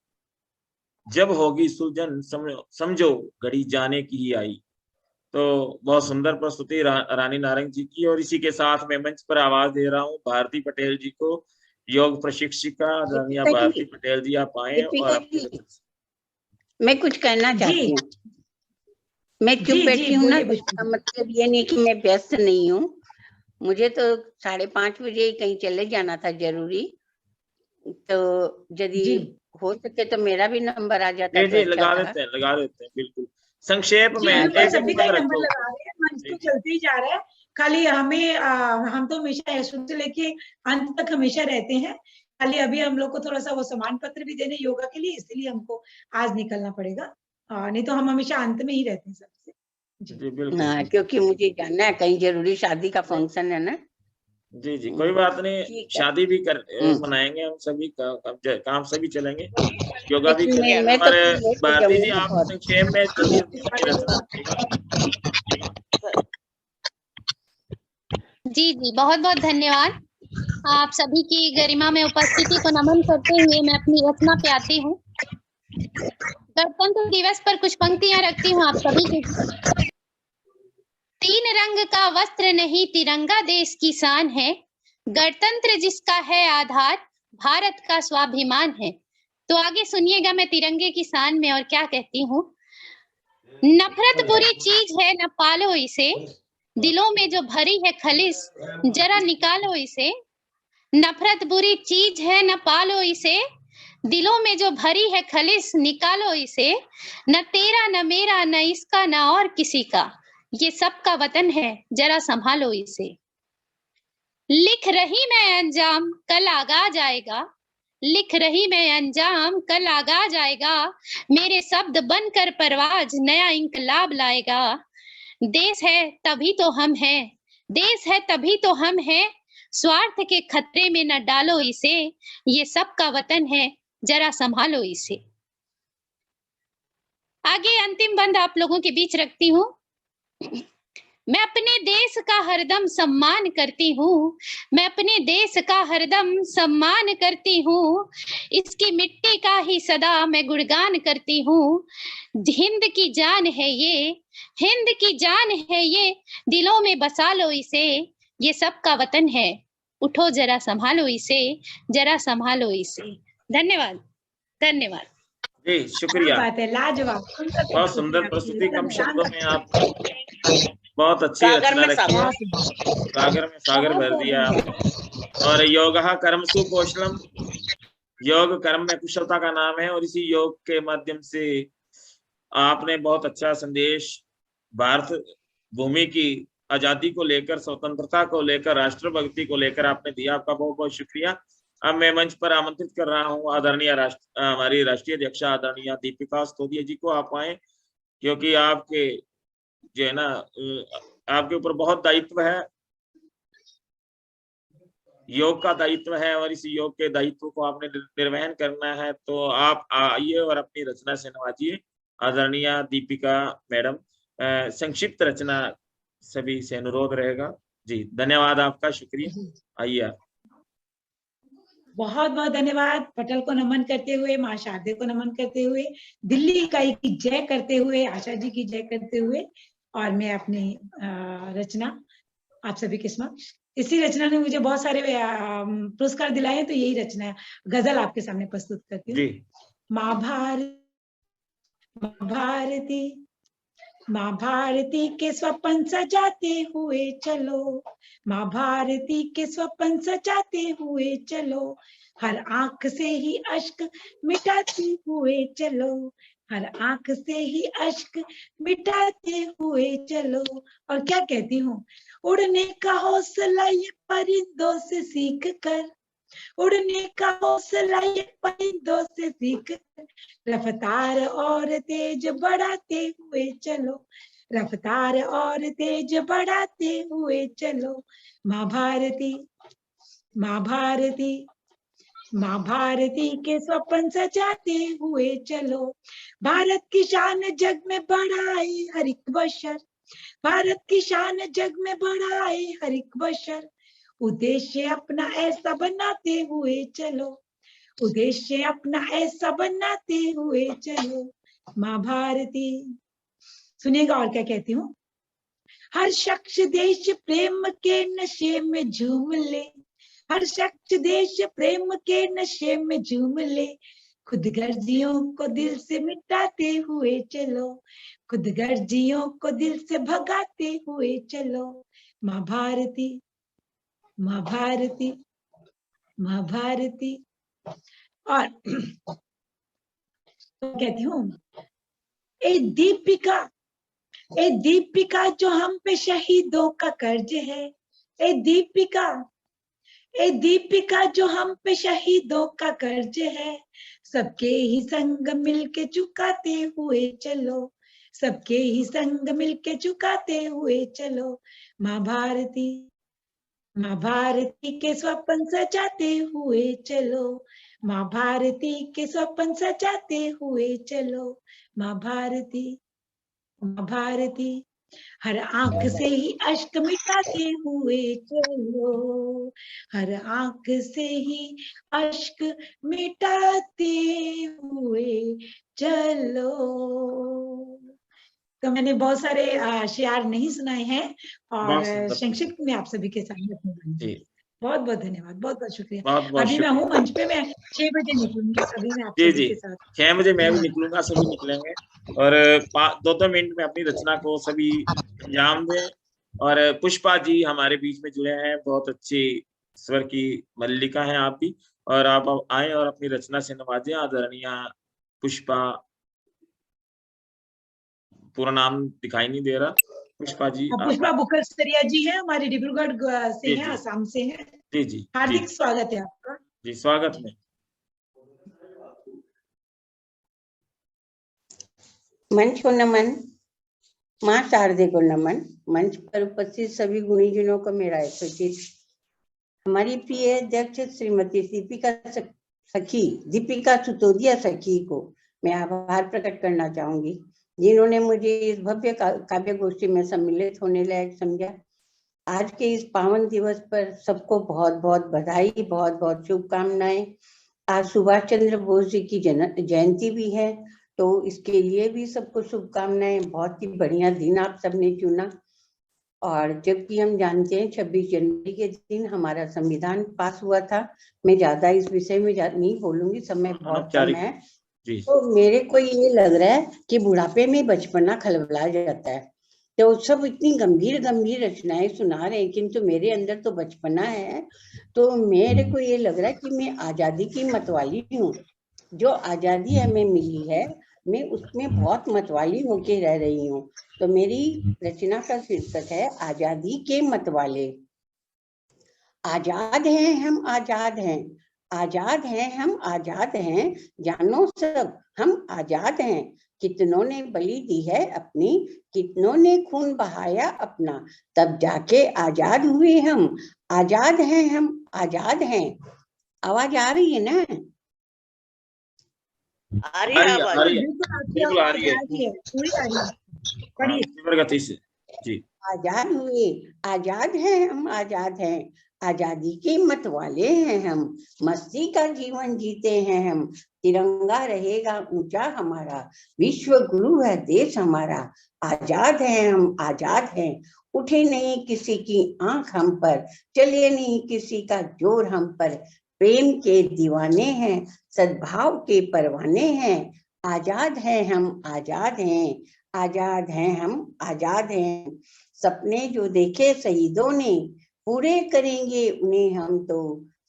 जब होगी सुलझन समझो घड़ी जाने की ही आई। तो बहुत सुंदर प्रस्तुति रानी नारंग जी की। और इसी के साथ मैं मंच पर आवाज दे रहा हूँ भारती पटेल जी को, योग प्रशिक्षिका रानिया भारती पटेल जी, आप आए और अपनी मैं कुछ कहना चाहती हूँ। मैं चुप बैठी हूँ ना, इसका मतलब ये नहीं कि मैं व्यस्त नहीं हूँ। मुझे तो 5:30 बजे कहीं चले जाना था जरूरी, तो यदि हो सके तो मेरा भी नंबर आ जाता तो अच्छा लगा था। देते हैं बिल्कुल संक्षेप में। सभी का नंबर लगा रहे हैं, मंच तो चलते ही जा रहा है। खाली हमें हम तो हमेशा शुरू से लेके अंत तक हमेशा रहते हैं। खाली अभी हम लोग को थोड़ा सा वो सम्मान पत्र भी देने योगा के लिए, इसलिए हमको आज निकलना पड़ेगा, नहीं तो हम हमेशा अंत में ही रहते हैं सबसे। हाँ, क्योंकि मुझे जाना है कहीं, जरूरी शादी का फंक्शन है ना। जी जी कोई बात नहीं, शादी भी मनाएंगे हम सभी काम सभी चलेंगे, योगा भी करेंगे। और भारती जी आप संक्षेप में जी जी बहुत बहुत धन्यवाद। आप सभी की गरिमा में उपस्थिति को नमन करते हुए मैं अपनी रचना पे आती हूँ। गणतंत्र दिवस पर कुछ पंक्तियां रखती हूँ आप सभी के। 3 रंग का वस्त्र नहीं तिरंगा देश की शान है, गणतंत्र जिसका है आधार भारत का स्वाभिमान है। तो आगे सुनिएगा मैं तिरंगे की शान में और क्या कहती हूँ। नफरत बुरी चीज है न पालो इसे, दिलों में जो भरी है खलिश जरा निकालो इसे। नफरत बुरी चीज है न पालो इसे, दिलों में जो भरी है खलिश निकालो इसे। न तेरा न मेरा न इसका न और किसी का, ये सबका वतन है जरा संभालो इसे। लिख रही मैं अंजाम कल आगाज आएगा, लिख रही मैं अंजाम कल आगाज आएगा, मेरे शब्द बनकर परवाज नया इंकलाब लाएगा। देश है तभी तो हम हैं, देश है तभी तो हम हैं, स्वार्थ के खतरे में न डालो इसे, ये सबका वतन है जरा संभालो इसे। आगे अंतिम बंद आप लोगों के बीच रखती हूँ। मैं अपने देश का हरदम सम्मान करती हूँ, मैं अपने देश का हरदम सम्मान करती हूँ, इसकी मिट्टी का ही सदा मैं गुणगान करती हूँ। हिंद की जान है ये, हिंद की जान है ये, दिलों में बसा लो इसे, ये सबका वतन है, उठो जरा संभालो इसे, जरा संभालो इसे। धन्यवाद, धन्यवाद। जी शुक्रिया, बात है, लाजवाब, बहुत सुंदर प्रस्तुति, कम शब्दों में आप बहुत अच्छी रचना रखी है, सागर में सागर भर दिया आपने। और योगः कर्मसु कौशलम, योग कर्म में कुशलता का नाम है, और इसी योग के माध्यम से आपने बहुत अच्छा संदेश भारत भूमि की आजादी को लेकर, स्वतंत्रता को लेकर, राष्ट्रभक्ति को लेकर आपने दिया। आपका बहुत बहुत शुक्रिया। अब मैं मंच पर आमंत्रित कर रहा हूँ आदरणीय हमारी राष्ट्रीय अध्यक्षा आदरणीय दीपिका स्तोदिया जी को। आप आए, क्योंकि आपके जो है ना आपके ऊपर बहुत दायित्व है, योग का दायित्व है, और इस योग के दायित्व को आपने निर्वहन करना है। तो आप आइए और अपनी रचना से नवाजिए आदरणीय दीपिका मैडम। संक्षिप्त रचना सभी से अनुरोध रहेगा। जी धन्यवाद आपका, शुक्रिया। आइए आप। बहुत बहुत धन्यवाद। पटल को नमन करते हुए, माँ शारदे को नमन करते हुए, दिल्ली इकाई की जय करते हुए, आशा जी की जय करते हुए, और मैं अपनी रचना आप सभी के समक्ष, इसी रचना ने मुझे बहुत सारे पुरस्कार दिलाए हैं, तो यही रचना गजल आपके सामने प्रस्तुत करती हूँ। माँ भारती, माँ भारती के स्वप्न सजाते हुए चलो, माँ भारती के स्वप्न सजाते हुए चलो, हर आंख से ही अश्क मिटाते हुए चलो, हर आंख से ही अश्क मिटाते हुए चलो। और क्या कहती हूँ, उड़ने का हौसला ये परिंदों से सीख कर, उड़ने का हौसला ये परिंदों से सीख कर, रफ्तार और तेज बढ़ाते हुए चलो, रफ्तार और तेज बढ़ाते हुए चलो। माँ भारती, माँ भारती, माँ भारती के स्वप्न सजाते हुए चलो, भारत की शान जग में बढ़ाए हर एक बशर, भारत की शान जग में बढ़ाए हर एक बशर, उद्देश्य अपना ऐसा बनाते हुए चलो, उद्देश्य अपना ऐसा बनाते हुए चलो। माँ भारती। सुनिएगा और क्या कहती हूँ। हर शख्स देश प्रेम के नशे में झूम ले, हर शख्स देश प्रेम के नशे में झूम ले, खुदगर्जियों को दिल से मिटाते हुए चलो, खुदगर्जियों को दिल से भगाते हुए चलो। माँ भारती, माँ भारती, माँ भारती। और तो कहती हूँ, ए दीपिका, ए दीपिका जो हम पे शहीदों का कर्ज है, ए दीपिका, ए दीपिका जो हम पे शहीदों का कर्ज है, सबके ही संग मिलके चुकाते हुए चलो, सबके ही संग मिलके चुकाते हुए चलो। माँ भारती, माँ भारती के स्वप्न सजाते हुए चलो, माँ भारती के स्वप्न सजाते हुए चलो। माँ भारती, माँ भारती, हर आंख से ही अश्क मिटाते हुए चलो, हर आंख से ही अश्क मिटाते हुए चलो। तो मैंने बहुत सारे शेर नहीं सुनाए हैं, और संक्षिप्त में आप सभी के सामने बहुत बहुत धन्यवाद, बहुत बहुत शुक्रिया। बहुत अभी मैं हूँ मंच पे, मैं 6 बजे निकलूंगी, अभी मैं आप सभी के साथ 6 बजे मैं भी निकलूंगा, सभी निकलेंगे, और 2-2 मिनट में अपनी रचना को सभी अंजाम दें। और पुष्पा जी हमारे बीच में जुड़े हैं, बहुत अच्छी स्वर की मल्लिका हैं आप भी, और आप आए और अपनी रचना से नवाजें। आदरणीय पुष्पा, पूरा नाम दिखाई नहीं दे रहा, पुष्पा जी। पुष्पा बुकरसरिया जी हैं, हमारे डिब्रूगढ़ से हैं, असम से हैं। जी जी, हार्दिक स्वागत है आपका। जी स्वागत में। मंच को नमन, माँ शारदे को नमन, मंच पर उपस्थित सभी गुणीजनों को मेरा यथोचित, हमारी प्रिय अध्यक्ष श्रीमती दीपिका स्तोदिया सखी को मैं आभार प्रकट करना चाहूंगी। जिन्होंने मुझे इस भव्य काव्य गोष्ठी में सम्मिलित होने लायक समझा। आज के इस पावन दिवस पर सबको बहुत बहुत बधाई, बहुत बहुत शुभकामनाएं। आज सुभाष चंद्र बोस जी की जयंती भी है, तो इसके लिए भी सबको शुभकामनाएं। बहुत ही बढ़िया दिन आप सबने चुना। और जबकि हम जानते हैं 26 जनवरी के दिन हमारा संविधान पास हुआ था। मैं ज्यादा इस विषय में नहीं बोलूंगी, समय बहुत कम है। तो मेरे को ये लग रहा है कि बुढ़ापे में बचपना खलबला जाता है। तो सब इतनी गंभीर गंभीर रचनाएं सुना रहे हैं, किंतु मेरे अंदर तो बचपना है। तो मेरे को ये लग रहा है कि मैं आजादी की मतवाली हूँ। जो आजादी हमें मिली है, मैं उसमें बहुत मतवाली होके रह रही हूँ। तो मेरी रचना का शीर्षक है आजादी के मतवाले। आजाद हैं हम, आजाद हैं, आजाद हैं हम, आजाद हैं, जानो सब हम आजाद हैं। कितनों ने बलि दी है अपनी, कितनों ने खून बहाया अपना, तब जाके आजाद हुए हम। आजाद हैं हम, आजाद हैं। आवाज आ रही है ना? आ रही है आवाज? बिल्कुल आ रही है, पूरी आ रही है। गति से जी। आजाद हुए, आजाद हैं हम, आजाद हैं, आजादी के मतवाले हैं हम। मस्ती का जीवन जीते हैं हम, तिरंगा रहेगा ऊंचा हमारा, विश्व गुरु है देश हमारा। आजाद हैं हम, आजाद हैं, उठे नहीं किसी की आंख हम पर, चले नहीं किसी का जोर हम पर। प्रेम के दीवाने हैं, सद्भाव के परवाने हैं। आजाद हैं हम, आजाद हैं, आजाद हैं हम, आजाद हैं। सपने जो देखे शहीदों ने, पूरे करेंगे उन्हें हम तो।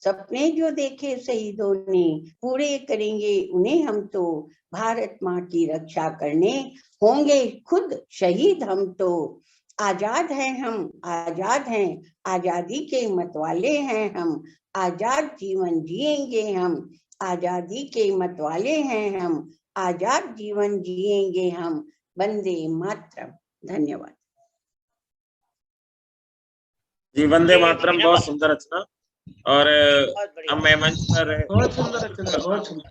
सपने जो देखे शहीदों ने, पूरे करेंगे उन्हें हम तो। भारत माँ की रक्षा करने होंगे खुद शहीद हम तो। आजाद हैं हम, आजाद हैं, आजादी के मतवाले हैं हम। आजाद जीवन जिएंगे हम, आजादी के मतवाले हैं हम। आजाद जीवन जिएंगे हम। वंदे मातरम। धन्यवाद जी। वंदे मातरम बहुत सुंदर रचना। और अब मैं मंच पर बहुत सुंदर रचना, बहुत सुंदर।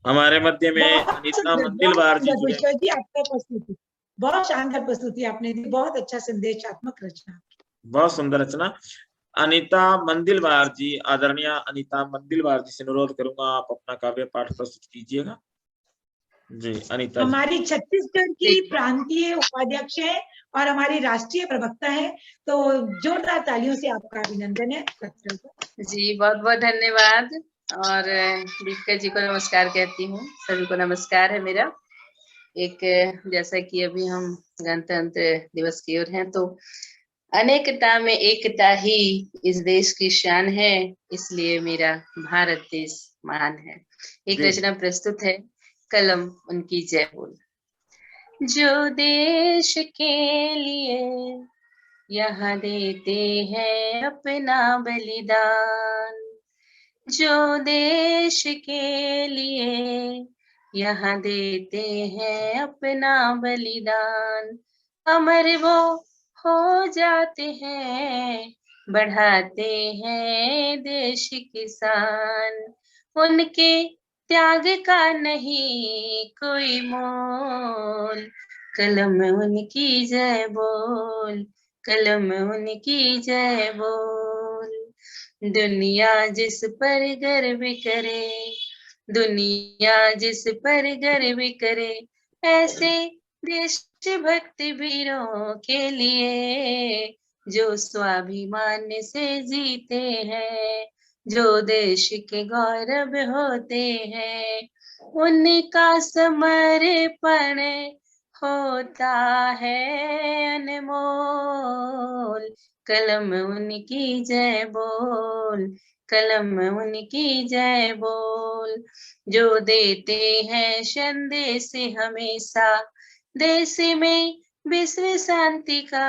हमारे मध्य में अनीता मंदिलवार जी जुड़े। जी आपका प्रस्तुति बहुत शानदार प्रस्तुति आपने दी, बहुत अच्छा संदेशात्मक रचना, बहुत सुंदर रचना। अनीता मंदिलवार जी, आदरणीय अनीता मंदिलवार जी से अनुरोध करूंगा आप अपना काव्य पाठ प्रस्तुत कीजिएगा। जी अनीता जी। हमारी छत्तीसगढ़ की प्रांतीय उपाध्यक्ष है और हमारी राष्ट्रीय प्रवक्ता है, तो जोरदार तालियों से आपका अभिनंदन है। जी बहुत बहुत धन्यवाद। और दीपिका जी को नमस्कार कहती हूँ, सभी को नमस्कार है मेरा। एक जैसा कि अभी हम गणतंत्र दिवस की ओर हैं, तो अनेकता में एकता ही इस देश की शान है, इसलिए मेरा भारत देश महान है। एक रचना प्रस्तुत है, कलम उनकी जय बोल। जो देश के लिए यहाँ देते हैं अपना बलिदान, जो देश के लिए यहाँ देते हैं अपना बलिदान, अमर वो हो जाते हैं, बढ़ाते हैं देश किसान। उनके त्याग का नहीं कोई मोल, कलम उनकी जय बोल, कलम उनकी जय बोल। दुनिया जिस पर गर्व करे, दुनिया जिस पर गर्व करे, ऐसे देशभक्त वीरों के लिए जो स्वाभिमान से जीते हैं, जो देश के गौरव होते हैं, उनका समर्पण होता है अनमोल। कलम उनकी जय बोल, कलम उनकी जय बोल। जो देते हैं संदेश हमेशा देश में विश्व शांति का,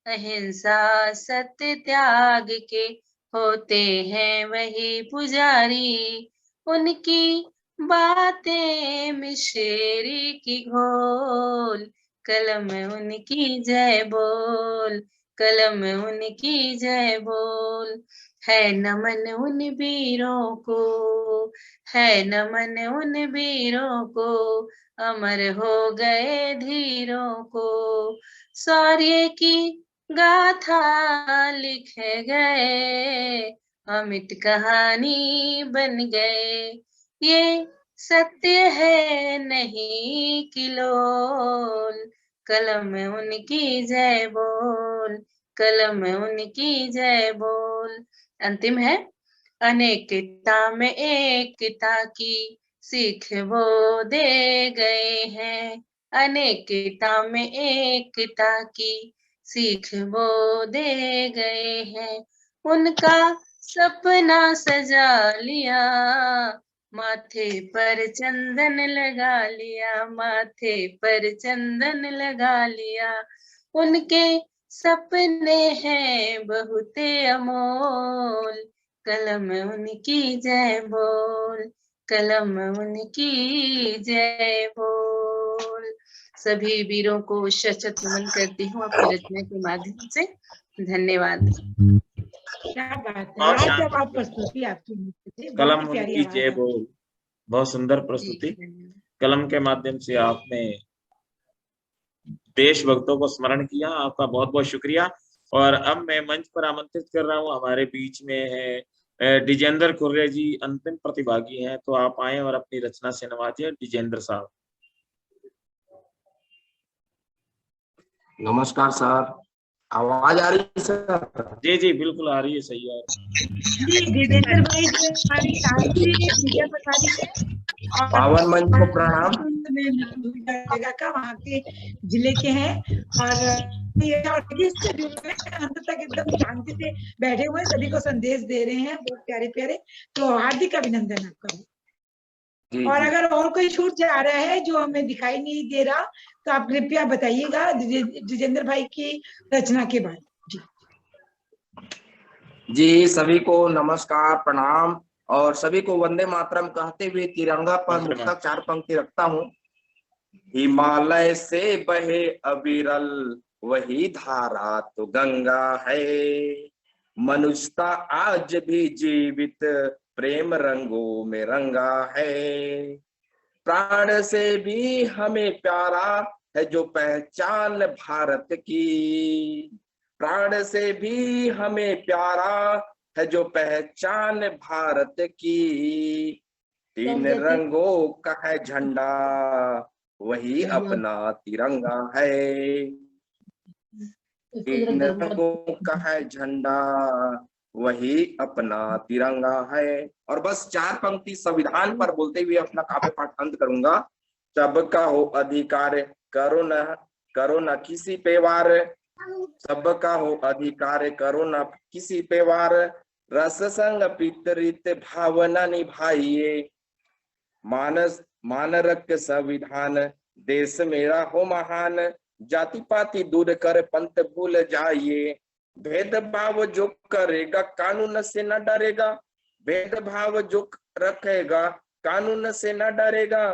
अहिंसा सत्य त्याग के होते हैं वही पुजारी। उनकी बातें मिशेरी की घोल, कलम उनकी जय बोल, कलम उनकी जय बोल। है नमन उन वीरों को, है नमन उन वीरों को, अमर हो गए धीरों को, शौर्य की गाथा लिखे गए, अमिट कहानी बन गए, ये सत्य है नहीं किलोल, कलम उनकी जय बोल, कलम उनकी जय बोल। अंतिम है, अनेकता में एकता की सीख वो दे गए हैं, अनेकता में एकता की सीख वो दे गए हैं, उनका सपना सजा लिया, माथे पर चंदन लगा लिया, माथे पर चंदन लगा लिया, उनके सपने हैं बहुत अमोल, कलम उनकी जय बोल, कलम उनकी जय बोल। सभी वीरों को शत नमन करती हूँ अपनी रचना के माध्यम से। धन्यवाद। क्या बात है, लाजवाब प्रस्तुति आपकी, कलम उनकी जय बोल। बहुत सुंदर प्रस्तुति। कलम के माध्यम से आपने देशभक्तों को स्मरण किया, आपका बहुत बहुत शुक्रिया। और अब मैं मंच पर आमंत्रित कर रहा हूँ, हमारे बीच में है डिजेंद्र खुर्रे जी, अंतिम प्रतिभागी हैं, तो आप आए और अपनी रचना से नवाजिए। डिजेंद्र साहब। नमस्कार सर, आवाज आ रही है सर? जी जी बिल्कुल आ रही है, सही है जी। डिजेंद्र भाई जो हमारी मीडिया प्रभारी है, पावन मंच को प्रणाम। जगह का वहाँ के जिले के हैं, और अंत तक एकदम शांति से बैठे हुए सभी को संदेश दे रहे हैं, बहुत प्यारे प्यारे। तो हार्दिक अभिनंदन आपका। और अगर और कोई छूट जा रहा है जो हमें दिखाई नहीं दे रहा, तो आप कृपया बताइएगा डिजेंद्र भाई की रचना के बाद। जी जी, सभी को नमस्कार प्रणाम, और सभी को वंदे मातरम कहते हुए तिरंगा पर मुक्तक 4 पंक्ति रखता हूँ। हिमालय से बहे अविरल वही धारा तो गंगा है, मनुष्यता आज भी जीवित प्रेम रंगों में रंगा है, प्राण से भी हमें प्यारा है जो पहचान भारत की, प्राण से भी हमें प्यारा है जो पहचान भारत की, 3 रंगों का है झंडा वही अपना तिरंगा है, 3 रंगों का है झंडा वही अपना तिरंगा है। और बस 4 पंक्ति संविधान पर बोलते हुए अपना काव्य पाठ अंत करूंगा। सबका हो अधिकार करो न किसी पे वार, सबका हो अधिकार करो न किसी पे वार, रस संग पितरित भावना निभाइए, मान रख संविधान देश मेरा हो महान, जाति पाति दूर कर पंथ भूल जाइए, भेदभाव जो करेगा कानून से न डरेगा, भेदभाव जो रखेगा कानून से न डरेगा,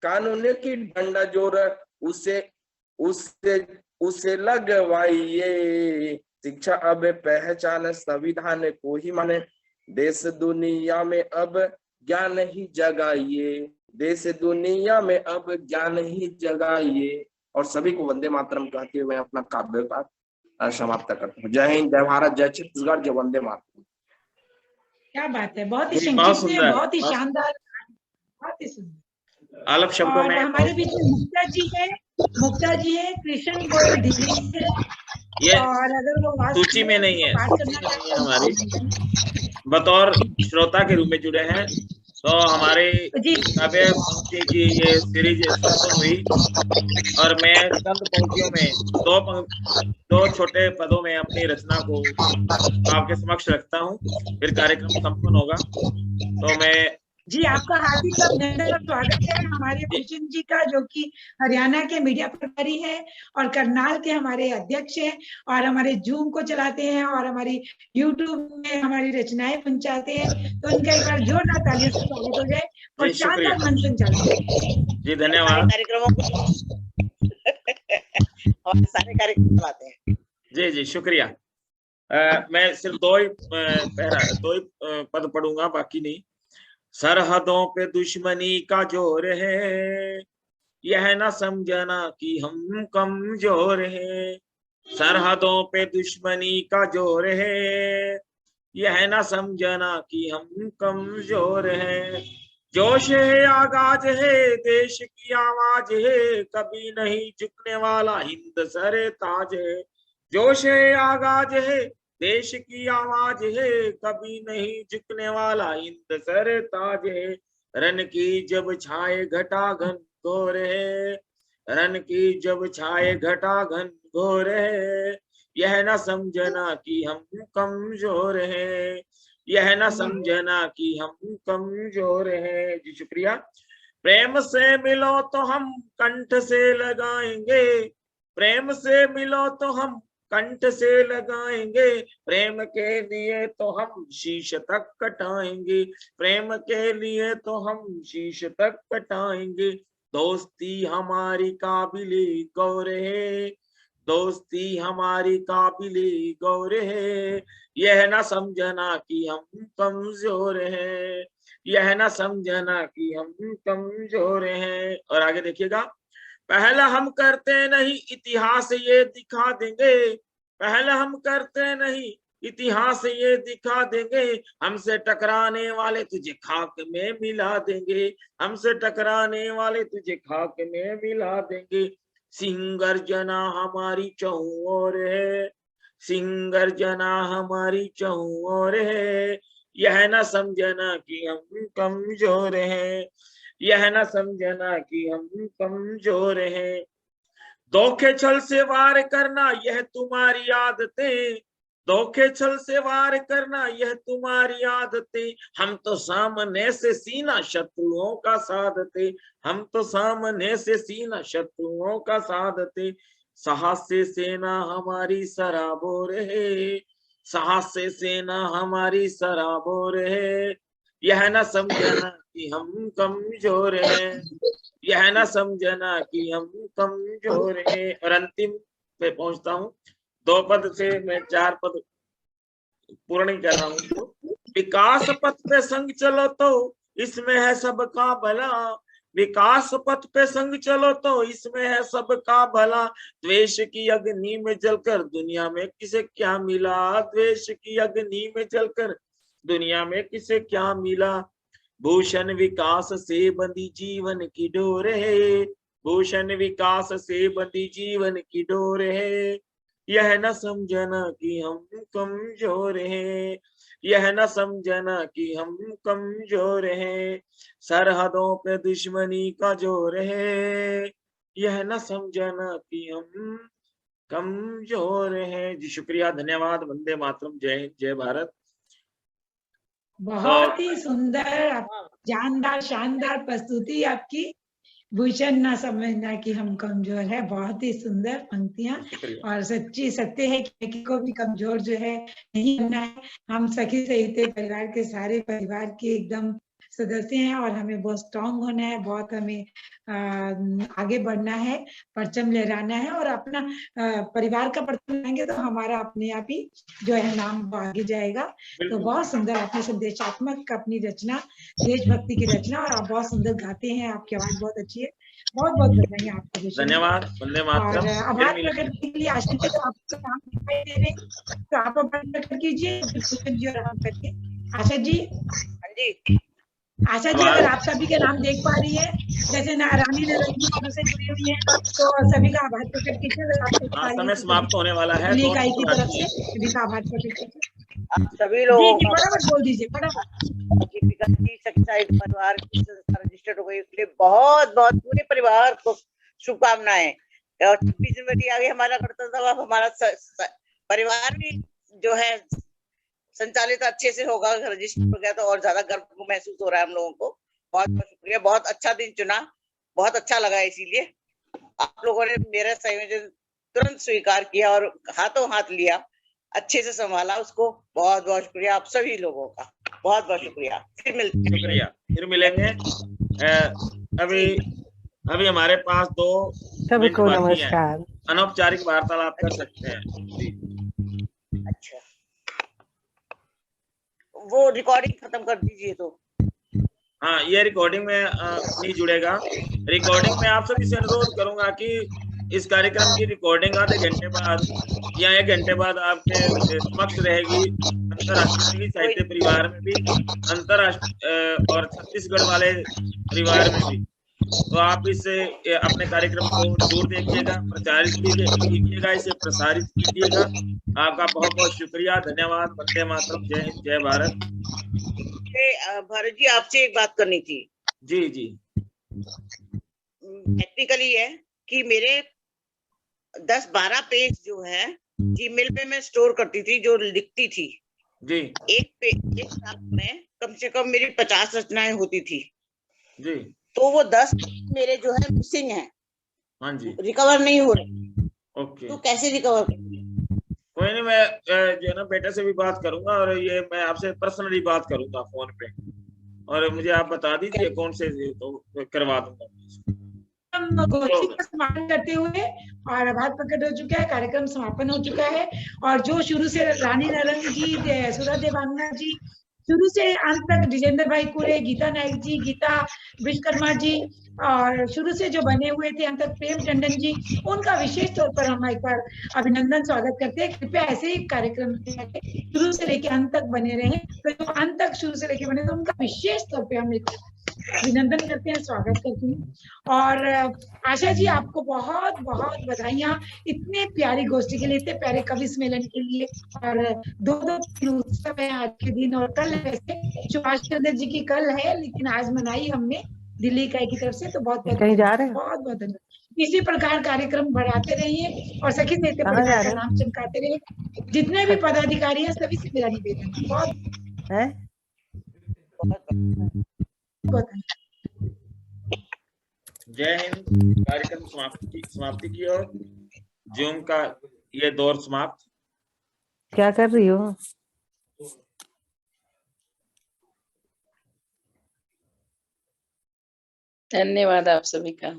कानून की डंडा जोर उसे लगवाइए, शिक्षा अब पहचान संविधान को ही माने, देश दुनिया में अब ज्ञान ही जगाइए, देश दुनिया में अब ज्ञान ही जगाइए। और सभी को वंदे मातरम कहते हुए मैं अपना काव्य पाठ समाप्त करता हूँ। जय हिंद, जय भारत, जय छत्तीसगढ़, जय वंदे मातरम। क्या बात है, बहुत ही संक्षिप्त में, बहुत ही शानदार, बहुत ही सुंदर। आलप शब्दों में हमारे बीच में मुक्ता जी है, कृष्ण गोयल दिल्ली है, ये और अगर वो सूची में नहीं है, हमारी बतौर श्रोता के रूप में जुड़े हैं, तो हमारे काव्य पंक्ति की ये सीरीज संपन्न हुई, और मैं चंद पंक्तियों में 2 छोटे पदों में अपनी रचना को आपके समक्ष रखता हूँ, फिर कार्यक्रम संपन्न होगा। तो मैं जी, आपका हार्दिक अभिनंदन और स्वागत है हमारे भूषण जी का, जो कि हरियाणा के मीडिया प्रभारी है और करनाल के हमारे अध्यक्ष हैं, और हमारे जूम को चलाते हैं, और हमारी यूट्यूब में हमारी रचनाएं पहुंचाते हैं। तो उनका एक बार जोरदार तालियों से स्वागत हो जाए और शानदार मंचन चलाते। जी धन्यवाद। सारे कार्यक्रम चलाते हैं। जी जी शुक्रिया। मैं सिर्फ दो ही पद पढ़ूंगा, बाकी नहीं। सरहदों पे दुश्मनी का जोर है, यह न समझना कि हम कमजोर हैं। सरहदों पे दुश्मनी का जोर है, यह न समझना कि हम कमजोर हैं। जोश है आगाज है, देश की आवाज है, कभी नहीं झुकने वाला हिंद सरे ताज है। जोश है आगाज है, देश की आवाज है, कभी नहीं झुकने वाला हिंद सरे ताज है। रन की जब छाए घटा घन घोर है, रन की जब छाए घटा घन घोर है, यह न समझना कि हम कमजोर हैं, यह न समझना कि हम कमजोर हैं। जी शुक्रिया। प्रेम से मिलो तो हम कंठ से लगाएंगे, प्रेम से मिलो तो हम कंठ से लगाएंगे, प्रेम के लिए तो हम शीश तक कटाएंगे, प्रेम के लिए तो हम शीश तक कटाएंगे। दोस्ती हमारी काबिले गौर है, दोस्ती हमारी काबिले गौर है, यह न समझना कि हम कमजोर हैं, यह न समझना कि हम कमजोर हैं। और आगे देखिएगा, पहला हम करते नहीं इतिहास ये दिखा देंगे, पहला हम करते नहीं इतिहास ये दिखा देंगे, हमसे टकराने वाले तुझे खाक में मिला देंगे, हमसे टकराने वाले तुझे खाक में मिला देंगे। सिंगर्जना हमारी चहुं ओर है, सिंगर्जना हमारी चहुं ओर है, यह न समझना कि हम कमजोर हैं, यह न समझना कि हम कमजोर हैं। धोखे छल से वार करना यह तुम्हारी आदतें, धोखे छल से वार करना यह तुम्हारी आदतें, हम तो सामने से सीना शत्रुओं का साधते, हम तो सामने से सीना शत्रुओं का साधते। साहस से सेना हमारी सराबोर है, साहस से सेना हमारी सराबोर है, यह न समझना कि हम कमजोर हैं, यह न समझना कि हम कमजोर हैं। और अंतिम पे पहुंचता हूं, 2 पद से मैं 4 पद पूर्ण कर रहा हूं। विकास पथ पे संग चलो तो इसमें है सबका भला, विकास पथ पे संग चलो तो इसमें है सबका भला। द्वेष की अग्नि में जलकर दुनिया में किसे क्या मिला, द्वेष की अग्नि में जलकर दुनिया में किसे क्या मिला। भूषण विकास से बंधी जीवन की डोर है, भूषण विकास से बंधी जीवन की डोर है, यह न समझना कि हम कमजोर हैं, यह न समझना कि हम कमजोर हैं। सरहदों पे दुश्मनी का जोर है, यह न समझना कि हम कमजोर हैं। जी शुक्रिया, धन्यवाद। वंदे मातरम। जय हिंद, जय भारत। बहुत ही सुंदर, जानदार, शानदार प्रस्तुति आपकी। भूषण ना समझना कि हम कमजोर है, बहुत ही सुंदर पंक्तियां। और सच्ची सत्य है कि किसी को भी कमजोर जो है नहीं बनना है। हम सखी सहिते परिवार के सारे परिवार के एकदम सदस्य हैं और हमें बहुत स्ट्रांग होना है, बहुत हमें आगे बढ़ना है, परचम लहराना है और अपना परिवार का परचम लहराएंगे तो हमारा अपने आप ही जो है नाम वो आगे जाएगा। तो बहुत सुंदर आपने संदेशात्मक अपनी रचना, देशभक्ति की रचना, और आप बहुत सुंदर गाते हैं, आपकी आवाज बहुत अच्छी है। बहुत बहुत बधाई आपको। धन्यवाद। वंदे मातरम। और आभार प्रकट करने के लिए आशा जी, तो आपका नाम दिखाई दे रहे, तो आप आभार प्रकट कीजिए जी और हम करके। आशा जी, आशा जी, अगर आप सभी के नाम देख पा रही है, जैसे रानी नारायण से जुड़ी हुई है, तो सभी का आभार प्रकट कीजिए। अगर आप देख पा रही है, समय समाप्त होने वाला है, इकाई की तरफ से सभी का आभार प्रकट कीजिए। सभी लोगों जी, फटाफट बोल दीजिए, फटाफट। परिवार की संस्था रजिस्टर्ड हो गई, इसलिए बहुत बहुत पूरे परिवार को शुभकामनाएं। और 26 जनवरी आगे हमारा गणतंत्र दिवस, हमारा परिवार भी जो है संचालित अच्छे से होगा, रजिस्टर हो गया तो और ज्यादा गर्व महसूस हो रहा है हम लोगों को। बहुत बहुत शुक्रिया, बहुत अच्छा दिन चुना, बहुत अच्छा लगा, इसीलिए आप लोगों ने मेरा संयोजन तुरंत स्वीकार किया और हाथों हाथ लिया, अच्छे से संभाला उसको। बहुत बहुत शुक्रिया आप सभी लोगों का, बहुत बहुत शुक्रिया। फिर मिलते हैं। शुक्रिया, फिर मिलेंगे। अभी हमारे पास 2 सबको नमस्कार। अनौपचारिक वार्तालाप कर सकते हैं। अच्छा। वो रिकॉर्डिंग खत्म कर दीजिए तो। हाँ, ये रिकॉर्डिंग में नहीं जुड़ेगा। रिकॉर्डिंग में आप सभी से अनुरोध करूंगा कि इस कार्यक्रम की रिकॉर्डिंग आधे घंटे बाद या 1 घंटे बाद आपके समक्ष रहेगी, अंतर्राष्ट्रीय साहित्य परिवार में भी, अंतर्राष्ट्रीय और छत्तीसगढ़ वाले परिवार में भी। तो आप इसे अपने कार्यक्रम को जरूर देखिएगा, प्रचारित कीजिएगा, इसे प्रसारित कीजिएगा। आपका बहुत बहुत शुक्रिया, धन्यवाद। वंदे मातरम, जय हिंद, जय भारत। भारत जी, आपसे एक बात करनी थी। जी जी। टेक्निकली है कि मेरे 10-12 पेज जो है जीमेल पे मैं स्टोर करती थी, जो लिखती थी जी। एक साल में कम से कम मेरी 50 रचनाएं होती थी जी। तो वो 10 मेरे जो है मिसिंग है। हाँ जी। रिकवर नहीं हो रहे। ओके। तो कैसे रिकवर? कोई नहीं, मैं जो है ना बेटे से भी बात करूंगा और ये मैं आपसे पर्सनली बात करूंगा फोन पे, और मुझे आप बता दीजिए कौन से, तो करवा दूंगा। हम गोष्ठी का समापन करते हुए और आभार प्रकट हो चुका है, कार्यक्रम समापन हो चुका है। और जो शुरू से रानी नारंग जी, सुधा देवांगना जी, शुरू से अंत तक डिजेंद्र भाई कुरे, गीता नायक जी, गीता विश्वकर्मा जी, और शुरू से जो बने हुए थे अंत तक प्रेम टंडन जी, उनका विशेष तौर पर हम एक बार अभिनंदन स्वागत करते हैं। कृपया ऐसे ही कार्यक्रम शुरू से लेकर अंत तक बने रहे। तो जो अंत तक शुरू से लेकर बने, तो उनका विशेष तौर पर हम एक अभिनंदन करते हैं, स्वागत करते हैं। और आशा जी, आपको बहुत बहुत बधाइयां इतने प्यारी गोष्ठी के लिए, इतने प्यारे कवि सम्मेलन के लिए। और 2-2 उत्सव है आज के दिन, और कल वैसे सुभाष चंद्र जी की कल है, लेकिन आज मनाई हमने दिल्ली इकाई की तरफ से। तो बहुत बहुत कहीं जा रहे हैं? बहुत बहुत धन्यवाद। इसी प्रकार कार्यक्रम बढ़ाते रहिए और सखी साहित्य परिवार का नाम चमकाते रहिए। जितने भी पदाधिकारी हैं सभी से मेरा निवेदन है। बहुत है। जय हिंद। कार्यक्रम समाप्ति की ओर। जूम का ये दौर समाप्त। क्या कर रही हो? धन्यवाद आप सभी का।